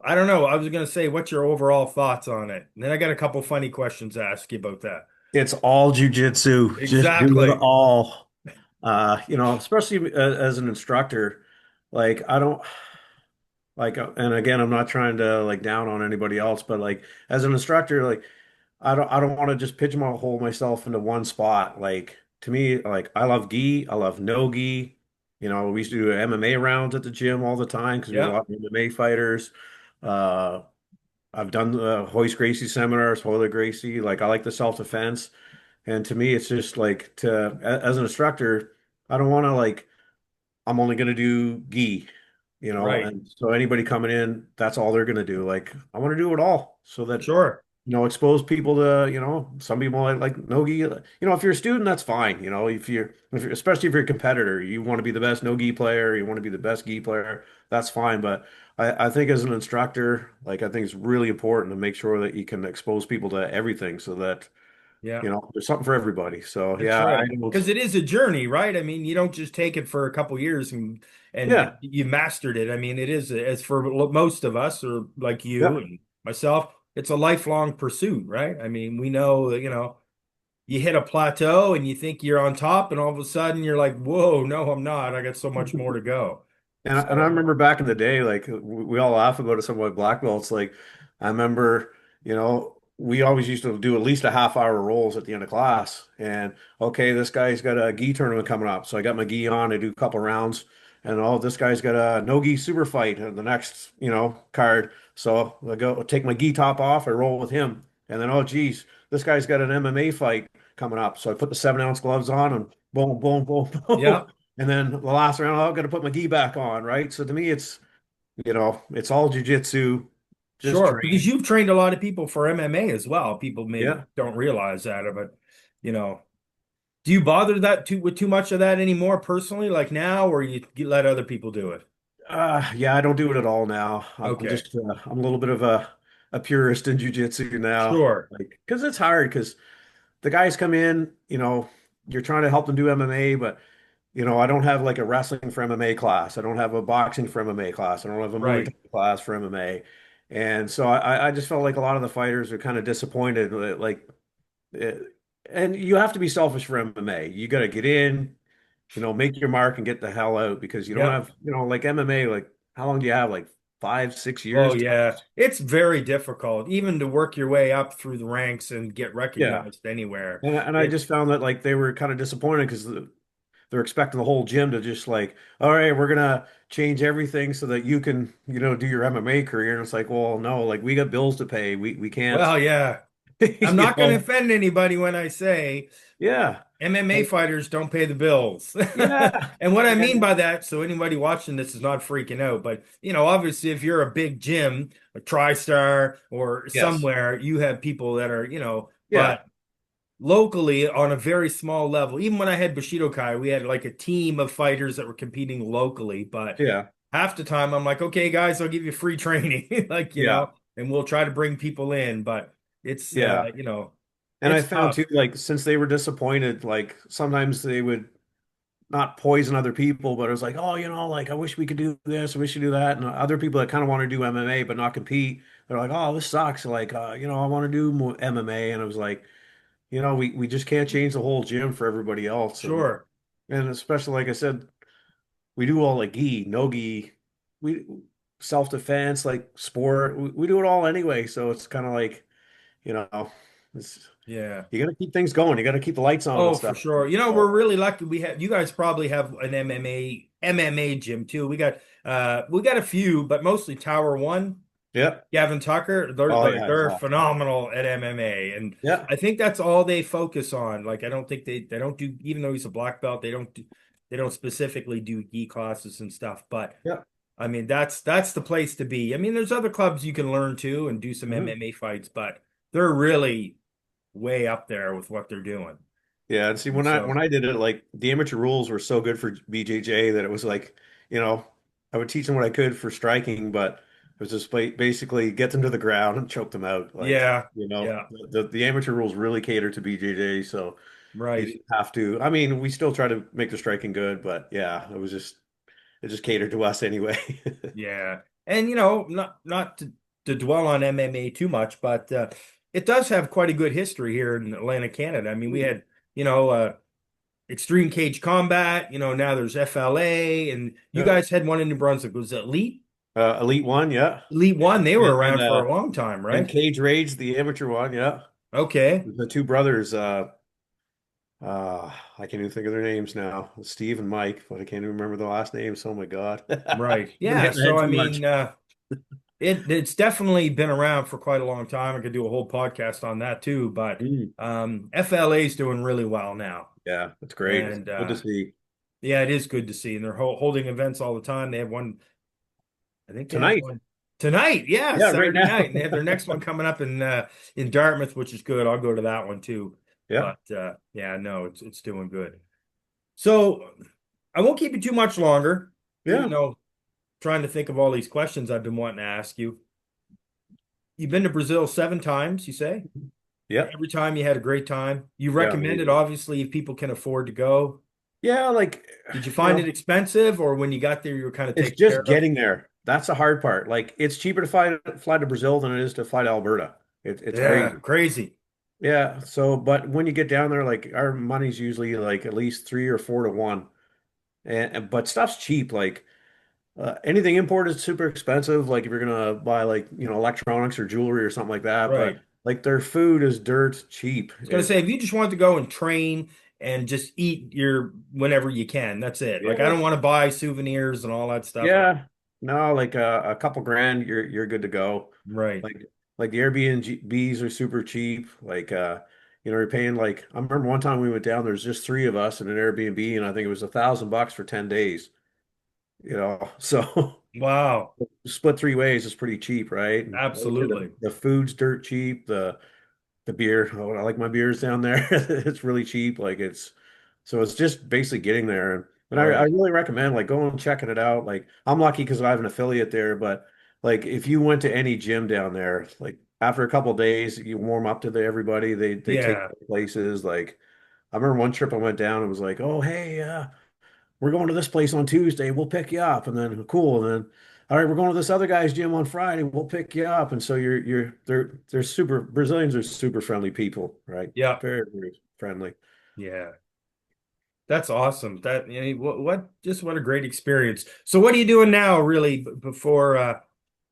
I don't know. I was gonna say, what's your overall thoughts on it? And then I got a couple funny questions to ask you about that. It's all jujitsu. Just do it Exactly. all. Especially as an instructor, like I don't like, and again, I'm not trying to like down on anybody else, but like as an instructor, like I don't want to just pigeonhole myself into one spot. Like to me, like I love gi, I love no gi. We used to do MMA rounds at the gym all the time because we had a Yeah. lot of MMA fighters. Uh, I've done the Hoist Gracie seminars, Hoyler Gracie. Like I like the self-defense, and to me, it's just like as an instructor, I don't want to like I'm only going to do gi, Right. and so anybody coming in, that's all they're going to do. Like I want to do it all so that Sure. expose people to, some people like no-gi. If you're a student, that's fine. If you're especially if you're a competitor, you want to be the best no-gi player, you want to be the best gi player, that's fine. But I think as an instructor, like I think it's really important to make sure that you can expose people to everything so that, Yeah. there's something for everybody. So That's yeah, I right. don't, Because it is a journey, right? I mean, you don't just take it for a couple years and yeah, you mastered it. I mean, it is as for most of us, or like you yeah. and myself, it's a lifelong pursuit, right? I mean, we know that, you hit a plateau and you think you're on top, and all of a sudden you're like, whoa, no, I'm not. I got so much more to go. And I So, remember back in the day, like we all laugh about it, some of my black belts. Like I remember, we always used to do at least a half-hour rolls at the end of class. And okay, this guy's got a gi tournament coming up, so I got my gi on. I do a couple rounds, and oh, this guy's got a no gi super fight in the next, card. So I go take my gi top off. I roll with him, and then oh geez, this guy's got an MMA fight coming up. So I put the 7-ounce gloves on and boom, boom, boom, boom. yeah, And then the last round, I've got to put my gi back on, right? So to me, it's all jujitsu, just sure. Because train. you've trained a lot of people for MMA as well. People maybe Yeah. don't realize that, but you know. Do you bother that too with too much of that anymore personally, like now, or you let other people do it? Yeah, I don't do it at all now. I'm Okay. just, I'm a little bit of a purist in jujitsu now. Sure. Like, because it's hard because the guys come in, you're trying to help them do MMA, but, I don't have like a wrestling for MMA class. I don't have a boxing for MMA class. I don't have a Muay Right. Thai class for MMA. And so I just felt like a lot of the fighters are kind of disappointed. Like, Uh, and you have to be selfish for MMA. You got to get in, make your mark and get the hell out because you don't Yep. have, like MMA, like how long do you have? Like 5, 6 years Oh yeah. tops? It's very difficult even to work your way up through the ranks and get Yeah. recognized anywhere. And I It just found that like they were kind of disappointed because they're expecting the whole gym to just like, all right, we're gonna change everything so that you can, do your MMA career. And it's like, well, no, like we got bills to pay. We can't, well, yeah. I'm you not going to know. offend anybody when I say Yeah. MMA Like, fighters don't pay the bills. yeah. And what I mean And by that, so anybody watching this is not freaking out, but obviously if you're a big gym, a TriStar or yes. somewhere, you have people that are, Yeah. but locally on a very small level, even when I had Bushido Kai, we had like a team of fighters that were competing locally, but Yeah. half the time I'm like, okay, guys, I'll give you free training. Like, Yeah. and we'll try to bring people in, but it's Yeah. And I it's found tough. too, like, since they were disappointed, like sometimes they would not poison other people, but it was like, oh, like I wish we could do this, I wish we could do that. And other people that kind of want to do MMA but not compete, they're like, oh, this sucks. Like, I want to do more MMA. And it was like, we just can't change the whole gym for everybody else. Sure. And especially, like I said, we do all like gi, no gi, we self-defense, like sport, we do it all anyway. So it's kind of like, you know, it's, Yeah. you got to keep things going. You got to keep the lights on and Oh, for stuff. sure. So, We're really lucky. We have you guys probably have an MMA gym too. We got a few, but mostly Tower One, yeah. Gavin Tucker. Oh yeah, he's They're awesome. phenomenal at MMA, and Yeah. I think that's all they focus on. Like I don't think they don't do, even though he's a black belt, they don't specifically do gi classes and stuff. But Yeah. I mean that's the place to be. I mean, there's other clubs you can learn to and do some Mhm. MMA fights, but they're really way up there with what they're doing. Yeah, and see And when so. I did it, like the amateur rules were so good for BJJ that it was like, you know, I would teach them what I could for striking, but it was just basically get them to the ground and choke them out. Like, Yeah, yeah, the amateur rules really cater to BJJ, so you right. didn't have to. I mean, we still try to make the striking good, but yeah, it just catered to us anyway. Yeah. And not to dwell on MMA too much, but it does have quite a good history here in Atlantic, Canada. I mean, we had, you know, Extreme Cage Combat, now there's FLA, and you Yeah. guys had one in New Brunswick. Was it Elite? Elite one, yeah. Elite One, they were And around for a long time, and right? Cage Rage, the amateur one, yeah. Okay. The two brothers, I can't even think of their names now. Steve and Mike, but I can't even remember the last names. Oh my God. Right. I've been Yeah. hitting the So head I too much. mean, it's definitely been around for quite a long time. I could do a whole podcast on that too, but Mm. FLA is doing really well now. Yeah, it's great. It's And good to see. yeah, it is good to see. And they're holding events all the time. They have one, I think they have Tonight. one tonight. Yeah, Yeah, right Saturday now. night. And they have their next one coming up in Dartmouth, which is good. I'll go to that one too. Yeah. But yeah, no, it's doing good. So I won't keep you too much longer, even Yeah. though trying to think of all these questions I've been wanting to ask you. You've been to Brazil 7 times, you say? Yeah. Every time you had a great time. You Yeah, recommend it, amazing. obviously, if people can afford to go. Yeah, like, Did you you find it know, expensive, or when you got there, you were kind of it's taken just care of? getting there. That's the hard part. Like, it's cheaper to fly to Brazil than it is to fly to Alberta. It's Yeah, crazy. crazy. Yeah. So, but when you get down there, like our money's usually like at least 3 or 4 to 1. But stuff's cheap. Like anything imported is super expensive. Like if you're gonna buy like electronics or jewelry or something like that. But Right. like their food is dirt cheap. I was gonna say, if you just want to go and train and just eat your whenever you can, that's it. Like I Yeah, don't want to buy souvenirs and all that stuff. yeah. No, like a couple grand, you're good to go. Right. Like the Airbnbs are super cheap. Like you're paying like I remember one time we went down. There's just three of us in an Airbnb, and I think it was $1,000 for 10 days. So Wow. split 3 ways is pretty cheap, right? And like I said, Absolutely. the food's dirt cheap. The beer, oh, I like my beers down there. It's really cheap. So it's just basically getting there. And I Right. really recommend like going and checking it out. Like I'm lucky because I have an affiliate there, but like if you went to any gym down there, like after a couple of days, you warm up to everybody. They take Yeah. you places. Like I remember one trip I went down and was like, oh hey, we're going to this place on Tuesday. We'll pick you up. And then cool. And then, all right, we're going to this other guy's gym on Friday. We'll pick you up. And so they're super, Brazilians are super friendly people, right? Yeah. Very, very friendly. Yeah. That's awesome. What a great experience. So what are you doing now really before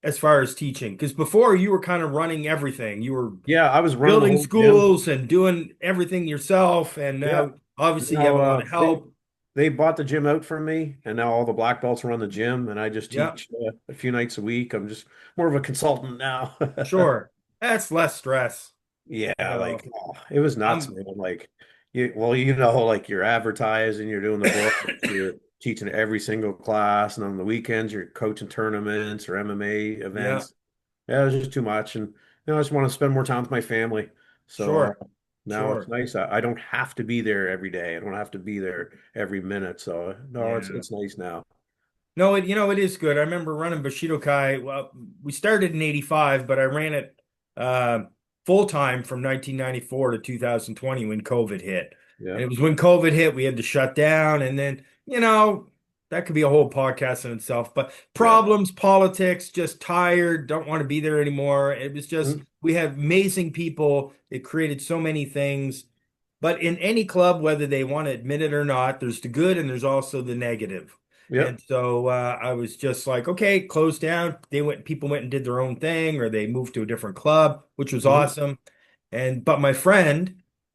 as far as teaching? Because before you were kind of running everything. You were Yeah, I was running the building whole gym. schools and doing everything yourself, and Yeah. now obviously you have Now a lot of help. they bought the gym out from me, and now all the black belts run the gym, and I just Yeah, teach a few nights a week. I'm just more of a consultant now. sure. That's less stress. Yeah, You know, like it was nuts, I'm man. Like like you're advertising, you're doing the book, you're teaching every single class, and on the weekends you're coaching tournaments or MMA yeah, events. Yeah, it was just too much, and I just want to spend more time with my family. So sure, now it's sure. nice. I don't have to be there every day. I don't have to be there every minute. So no, Yeah. it's nice now. No, it is good. I remember running Bushido Kai. Well, we started in 85, but I ran it uh, full time from 1994 to 2020 when COVID hit. Yeah. And it was when COVID hit, we had to shut down. And then, that could be a whole podcast in itself. But Yeah. problems, politics, just tired, don't want to be there anymore. It was just, Mhm. we have amazing people. It created so many things. But in any club, whether they want to admit it or not, there's the good and there's also the negative. And Yep. so I was just like, okay, closed down. People went and did their own thing, or they moved to a different club, which was Mhm. awesome. But my friend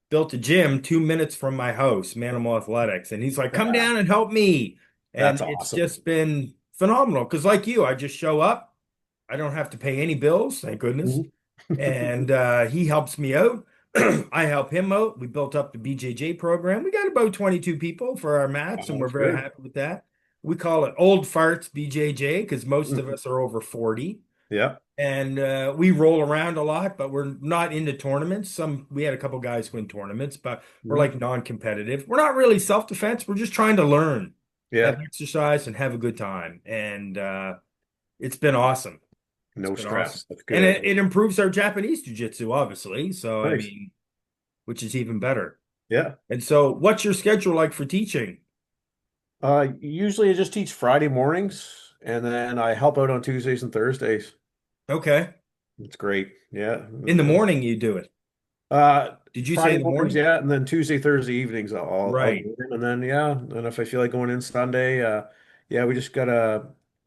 built a gym 2 minutes from my house, Manimal Athletics, and he's like, come Yeah. down and help me. And That's it's awesome. just been phenomenal. Because like you, I just show up. I don't have to pay any bills, thank goodness. Mhm. And he helps me out. I help him out. We built up the BJJ program. We got about 22 people for our mats, and we're That's very good. happy with that. We call it Old Farts BJJ because most of Mhm. us are over 40. Yeah. And we roll around a lot, but we're not into tournaments. We had a couple guys win tournaments, but we're Mhm. like non-competitive. We're not really self-defense. We're just trying to learn, have Yeah. exercise, and have a good time. And it's been awesome. It's No been awesome. stress. That's And good. it improves our Japanese jiu-jitsu, obviously. So, I Nice. mean, which is even better. Yeah. And so, what's your schedule like for teaching? Usually I just teach Friday mornings and then I help out on Tuesdays and Thursdays. Okay. It's great. Yeah. In the morning, you do it. Did you say Friday in the mornings, morning? yeah, and then Tuesday, Thursday evenings, I'll Right. go in, and then yeah, and if I feel like going in Sunday, yeah, we just got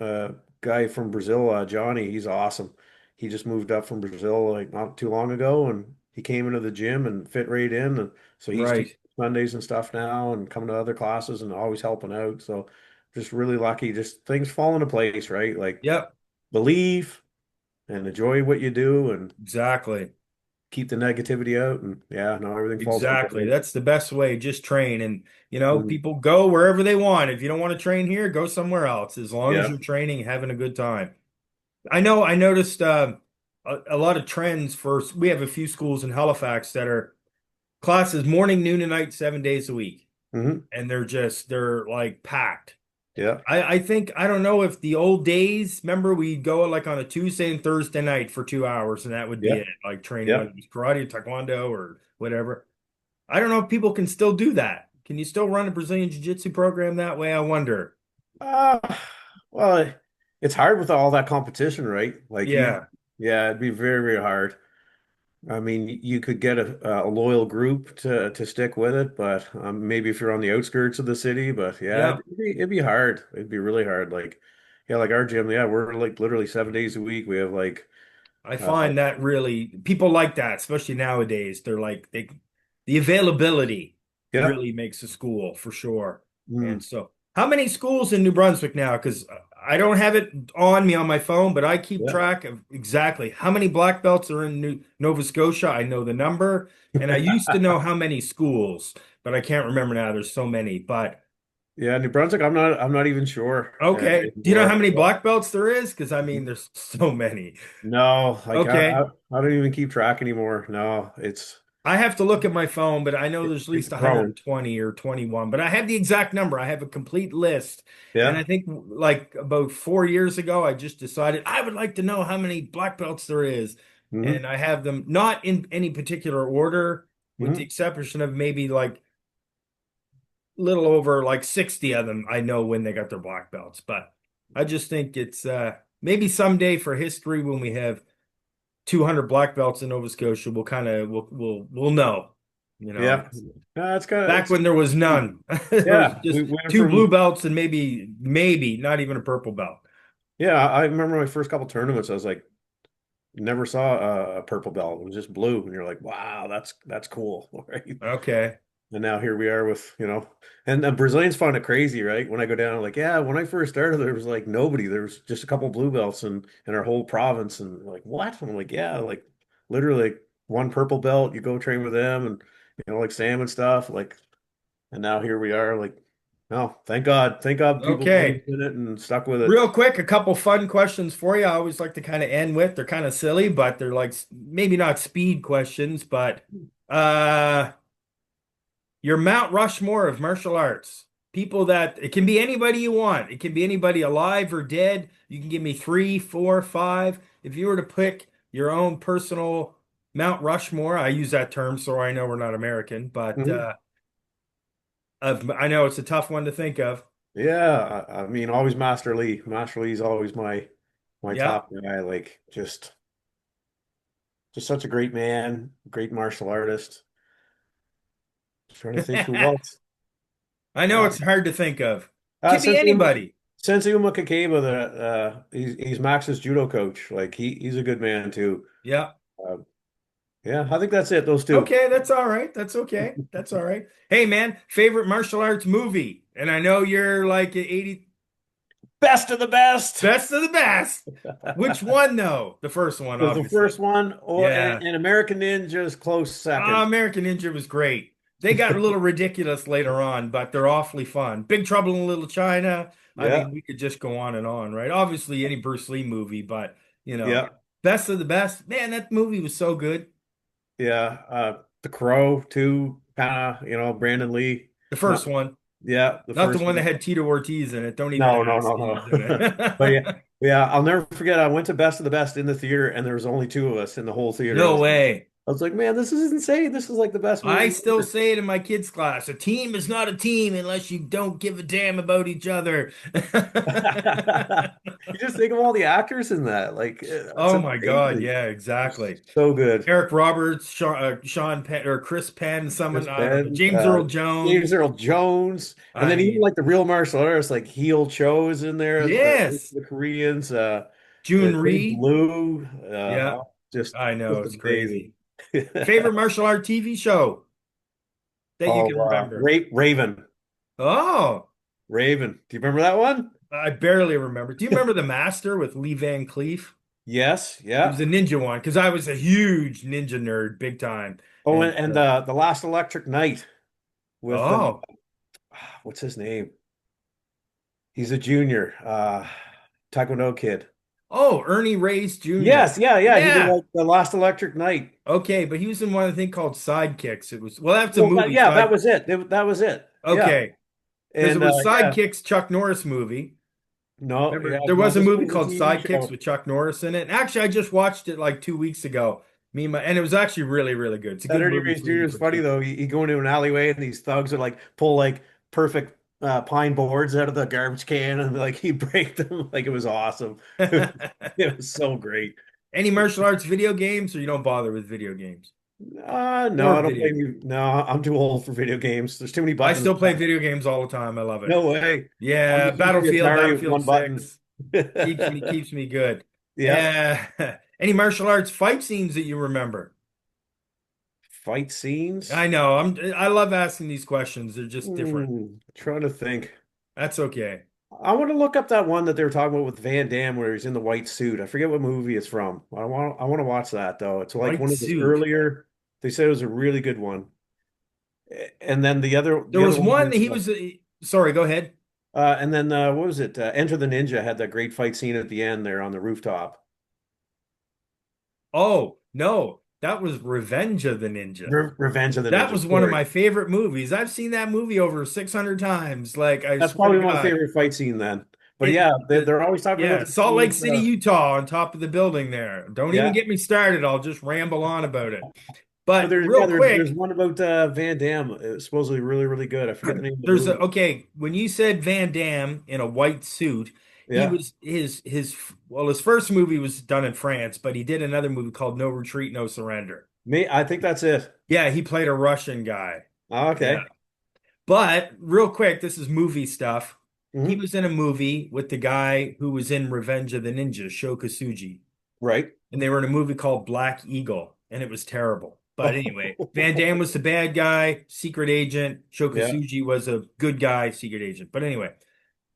a guy from Brazil, Johnny. He's awesome. He just moved up from Brazil like not too long ago, and he came into the gym and fit right in, and so he's teaching Right. Sundays and stuff now, and coming to other classes and always helping out. So just really lucky. Just things fall into place, right? Like Yep. believe and enjoy what you do, and Exactly. keep the negativity out, and yeah, no, everything falls into Exactly. place. That's the best way. Just train. And, Mhm. people go wherever they want. If you don't want to train here, go somewhere else, as long as Yeah. you're training, having a good time. I noticed a lot of trends we have a few schools in Halifax that are classes morning, noon, and night, 7 days a week. Hmm. And they're like packed. Yeah. I think I don't know if the old days, remember we'd go like on a Tuesday and Thursday night for 2 hours and that would be Yeah. it, like training, Yeah. whether it was karate, taekwondo, or whatever. I don't know if people can still do that. Can you still run a Brazilian Jiu-Jitsu program that way? I wonder. Uh, well, it's hard with all that competition, right? Like Yeah. yeah, it'd be very, very hard. I mean, you could get a loyal group to stick with it, but maybe if you're on the outskirts of the city, but yeah, Yeah. it'd be hard. It'd be really hard. Like, yeah, like our gym, yeah, we're like literally 7 days a week. We have like, I uh, find that really people like that, especially nowadays. They're like the availability yeah, really makes a school for sure. And mm, so, how many schools in New Brunswick now? Because I don't have it on me on my phone, but I keep yeah. track of exactly how many black belts are in Nova Scotia. I know the number, and I used to know how many schools, but I can't remember now. There's so many. But Yeah, New Brunswick, I'm not even sure okay, do you know how anymore. many black belts there is? Because I mean, there's so many. No, like Okay. I don't even keep track anymore. No, I have to look at my phone, but I know there's at it's least growing. 120 or 21. But I have the exact number. I have a complete list. And Yeah. I think like about 4 years ago, I just decided I would like to know how many black belts there is. Hmm. And I have them not in any particular order, with the Hmm. exception of maybe like little over like 60 of them. I know when they got their black belts. But I just think it's maybe someday for history when we have 200 black belts in Nova Scotia, we'll know. Yeah. It's No, it's kind of back when there was none. There was yeah. We just went two blue from belts and maybe not even a purple belt. yeah. I remember my first couple tournaments. I was like, never saw a purple belt. It was just blue, and you're like, wow, that's cool, right? Okay. And now here we are with, and the Brazilians find it crazy, right? When I go down, like, yeah, when I first started, there was like nobody. There was just a couple blue belts in our whole province. And like, what? And I'm like, yeah, like literally like, one purple belt, you go train with them and, like Sam and stuff. Like, and now here we are, like, no, thank God. Thank God people Okay. believed in it and stuck with it. Real quick, a couple fun questions for you. I always like to kind of end with. They're kind of silly, but they're like maybe not speed questions, but uh your Mount Rushmore of martial arts. People that it can be anybody you want. It can be anybody alive or dead. You can give me three, four, five. If you were to pick your own personal Mount Rushmore, I use that term so I know we're not American, but Mhm. I know it's a tough one to think of. Yeah, I mean, always Master Lee. Master Lee's always my Yeah. top guy. Like, just such a great man, great martial artist. Trying to think who else. I know Uh, it's hard to think of. Could be Sensei Uma, anybody. Sensei Uma Kakeba, he's Max's judo coach. Like he's a good man too. Yeah. Uh, yeah, I think that's it. Those two. Okay, that's all right. That's okay. That's all right. Hey man, favorite martial arts movie? And I know you're like 80 Best of the best. best of the best. Which one though? The first one, The obviously. first one, or Yeah. and American Ninja's close second. American Ninja was great. They got a little ridiculous later on, but they're awfully fun. Big Trouble in Little China. I Yeah, mean, we could just go on and on, right? Obviously, any Bruce Lee movie, but yeah, best of the best. Man, that movie was so good. yeah. The Crow too, kind of, Brandon Lee. The Not first one, Yeah, the not the first one that one. had Tito Ortiz in it. Don't even No, no, ask. no, He was in no. But yeah, it. yeah, I'll never forget. I went to Best of the Best in the theater, and there was only two of us in the whole theater. No way. I was like, man, this is insane. This is like the best I movie still ever. say it in my kids' class. A team is not a team unless you don't give a damn about each other. You just think of all the actors in that. Like, it's Oh my God. amazing. Yeah, It's exactly. so good. Eric Roberts, Sean Penn, or Chris Penn, someone, Chris I don't know, Penn, James Earl James Jones. Earl Jones, and I then even mean, like the real martial artists, like Heel Cho is in there, yes. the Koreans, June Trace Ree. Blue, Yeah, just I know. just It's amazing. crazy. Favorite martial art TV show that you Oh, can remember? Raven, Oh, Raven. Do you remember that one? I barely remember. Do you remember The Master with Lee Van Cleef? Yes, It was yeah. a ninja one because I was a huge ninja nerd, big time. Oh, And and the Last Electric Night with oh, what's his name? He's a junior, Taekwondo kid. oh, Ernie Reyes Jr. Yes, yeah, yeah. He did Yeah. like the Last Electric Night. Okay, but he was in one thing called Sidekicks. It was well, that's a Well, movie. yeah, that Side. was it. That was it. Yeah, Okay, because it and was yeah, Sidekicks, Chuck Norris movie. no, Remember, yeah, there no, was a this movie one was a called TV Sidekicks show. with Chuck Norris in it. And actually, I just watched it like 2 weeks ago. And it was actually really, really good. It's a That good Ernie movie Reyes for you Jr. to is put funny together. though. He go into an alleyway and these thugs are like pull like perfect pine boards out of the garbage can and like he break them. Like it was awesome. It was so great. Any martial arts video games, or you don't bother with video games No, or I don't video play. games? No, I'm too old for video games. There's too many I buttons. still play video games all the time. I love it. No way. I'm Yeah, just used to the Battlefield, Atari with Battlefield one button. 6 keeps me good. Yeah. Any martial arts fight scenes that you remember? Fight I scenes. know. I love asking these questions. They're just different. Trying to think. That's okay. I want to look up that one that they were talking about with Van Damme where he's in the white suit. I forget what movie it's from. I want to watch that though. It's like White one of his suit. earlier. They said it was a really good one. And then There the other was one one that is he was. Sorry, go ahead. and then what was it? Enter the Ninja had that great fight scene at the end there on the rooftop. Oh, no, that was Revenge of the Ninja. Revenge of the That Ninja. was one of Sorry. my favorite movies. I've seen that movie over 600 times. Like, I That's swear to probably my God. favorite fight scene then. But It, yeah, the, they're always talking about yeah, the Salt scene Lake with City, Utah, on top of the building there. Don't even yeah. get me started. I'll just ramble on about it. But But real there's quick, one about Van Damme. It's supposedly really, really good. I forget the name of the movie. okay, when you said Van Damme in a white suit, he Yeah. was his first movie was done in France, but he did another movie called No Retreat, No Surrender. I think that's it. Yeah, he played a Russian guy. Yeah. Okay. But real quick, this is movie stuff. He Hmm. was in a movie with the guy who was in Revenge of the Ninja, Sho Kosugi. Right. And they were in a movie called Black Eagle, and it was terrible. But anyway, Van Damme was the bad guy, secret agent. Sho Yeah. Kosugi was a good guy, secret agent. But anyway,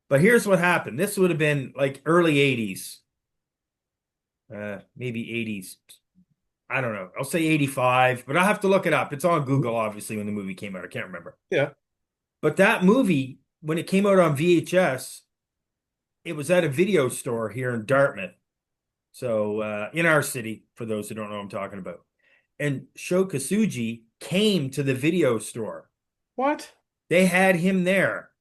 but here's what happened. This would have been like early 80s, maybe 80s. I don't know. I'll say 85, but I'll have to look it up. It's on Mhm. Google, obviously, when the movie came out. I can't remember. Yeah. But that movie, when it came out on VHS, it was at a video store here in Dartmouth. So in our city, for those who don't know what I'm talking about. And Sho Kosugi came to the video store. What? They had him there.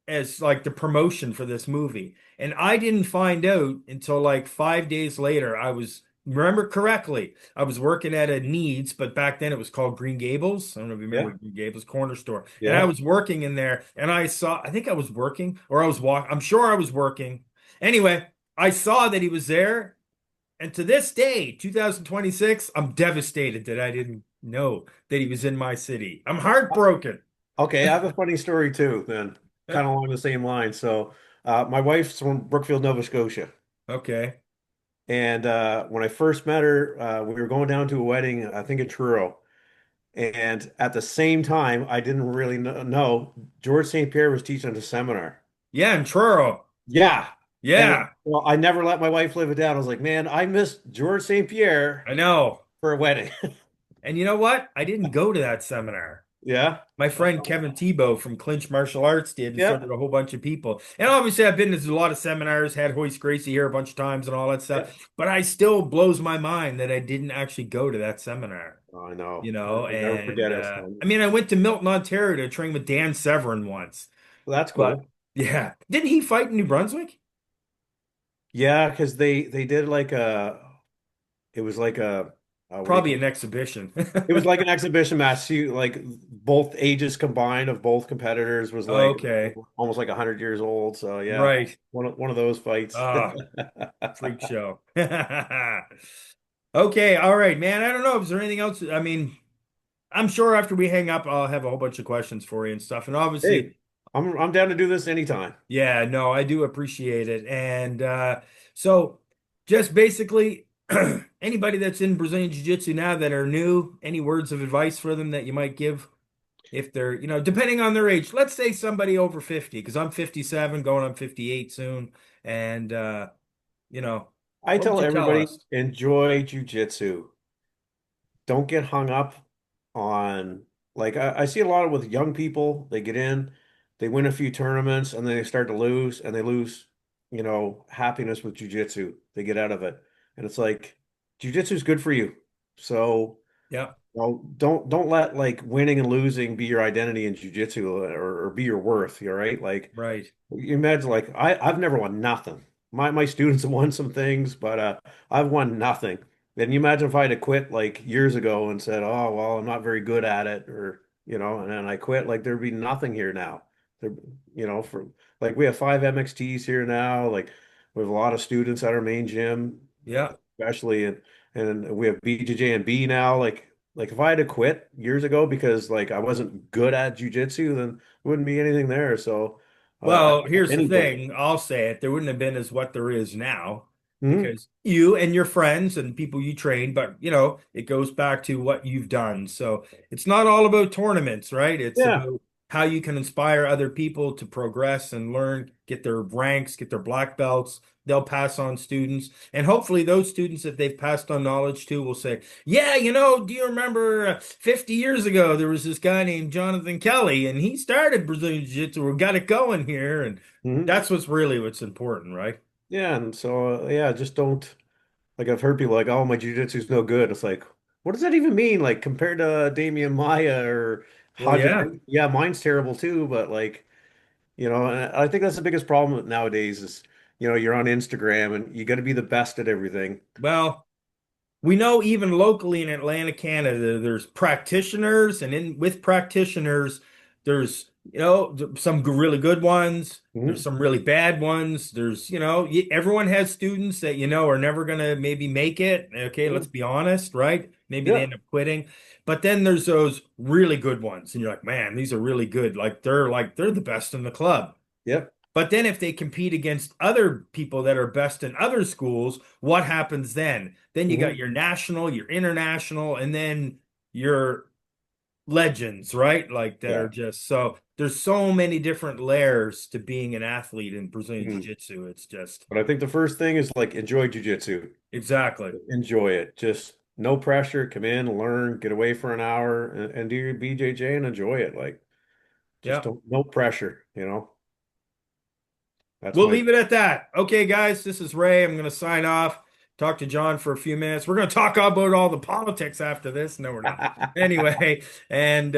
as like the promotion for this movie. And I didn't find out until like 5 days later. Remember correctly, I was working at a Needs, but back then it was called Green Gables. I don't know if you remember Yeah. Green Gables Corner Store. And I Yeah. was working in there and I think I was working or I was walking. I'm sure I was working. Anyway, I saw that he was there. And to this day, 2026, I'm devastated that I didn't know that he was in my city. I'm heartbroken. Okay, I have a funny story too, then, kind of along the same line. So, my wife's from Brookfield, Nova Scotia. Okay. And when I first met her, we were going down to a wedding, I think in Truro. And at the same time, I didn't really know George St. Pierre was teaching at a seminar. Yeah, in Truro. Yeah. And Yeah, well, I never let my wife live it down. I was like, man, I missed George St. Pierre I know. for a wedding. And you know what? I didn't go to that seminar. Yeah. My friend Kevin Tebow from Clinch Martial Arts did, and so Yeah. did a whole bunch of people. And obviously, I've been to a lot of seminars, had Hoist Gracie here a bunch of times and all that Yeah. stuff. But I still blows my mind that I didn't actually go to that seminar, Oh, I know. you know. I'll never And forget it. I mean, I went to Milton, Ontario to train with Dan Severin once. Well, that's But cool. yeah, didn't he fight in New Brunswick? Yeah, because they did like it was like what do you Probably call an exhibition. it? It was like an exhibition match. See, like both ages combined of both competitors was like Okay, almost like 100 years old. So yeah, right. one of those fights. Ah, freak show. Okay, all right, man. I don't know. Is there anything else? I mean, I'm sure after we hang up, I'll have a whole bunch of questions for you and stuff. And Hey, obviously, I'm down to do this anytime. yeah, no, I do appreciate it. And so just basically anybody that's in Brazilian Jiu-Jitsu now that are new, any words of advice for them that you might give if they're, depending on their age. Let's say somebody over 50, because I'm 57, going on 58 soon. And you know, I what would tell you tell everybody us? enjoy jujitsu. Don't get hung up on like I see a lot of with young people. They get in, they win a few tournaments, and then they start to lose, and they lose, happiness with jujitsu. They get out of it, and it's like jujitsu is good for you. So, Yeah, don't let like winning and losing be your identity in jujitsu or be your worth. All right, like right. you imagine like I've never won nothing. My students have won some things, but I've won nothing. And you imagine if I had to quit like years ago and said, "Oh, well, I'm not very good at it," or and then I quit, like there'd be nothing here now. There, for like we have 5 MXTs here now. Like we have a lot of students at our main gym, Yeah. especially and we have BJJ and B now. Like if I had to quit years ago because like I wasn't good at jujitsu, then there wouldn't be anything there. So I Well, here's the anybody. thing. I'll say it. There wouldn't have been as what there is now Hmm. because you and your friends and people you train, but it goes back to what you've done. So it's not all about tournaments, right? It's Yeah. about how you can inspire other people to progress and learn, get their ranks, get their black belts. They'll pass on students. And hopefully those students that they've passed on knowledge to will say, yeah, do you remember 50 years ago, there was this guy named Johnathan Kelly, and he started Brazilian Jiu-Jitsu. We got it going here. And Hmm. that's what's important, right? Yeah. And so, yeah, just don't like I've heard people like, oh, my jujitsu's no good. It's like, what does that even mean? Like compared to Damian Maya or Well, yeah. Hajime? Yeah, mine's terrible too, but like, and I think that's the biggest problem nowadays is, you're on Instagram and you got to be the best at everything. Well, we know even locally in Atlanta, Canada, there's practitioners, and in with practitioners, there's some really good ones. There's Hmm. some really bad ones. There's everyone has students that are never gonna maybe make it. Okay, let's Hmm. be honest, right? Maybe they Yeah. end up quitting. But then there's those really good ones, and you're like, man, these are really good. Like they're the best in the club. Yep. But then if they compete against other people that are best in other schools, what happens then? Then you got Hmm. your national, your international, and then your legends, right? Like that Yeah. are just so there's so many different layers to being an athlete in Brazilian Hmm. Jiu-Jitsu. It's just But I think the first thing is like enjoy jujitsu. exactly. Enjoy it. Just no pressure. Come in, learn, get away for an hour, and do your BJJ and enjoy it. Like just Yeah. don't no pressure. That's We'll my. leave it at that. Okay, guys, this is Ray. I'm going to sign off, talk to John for a few minutes. We're going to talk about all the politics after this. No, we're not. Anyway, and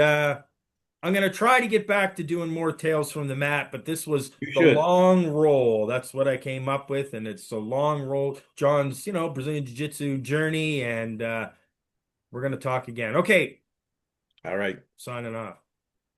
I'm gonna try to get back to doing more tales from the mat, but this was You the should. long roll. That's what I came up with, and it's a long roll. John's, Brazilian Jiu-Jitsu journey, and we're gonna talk again. Okay, All right. signing off.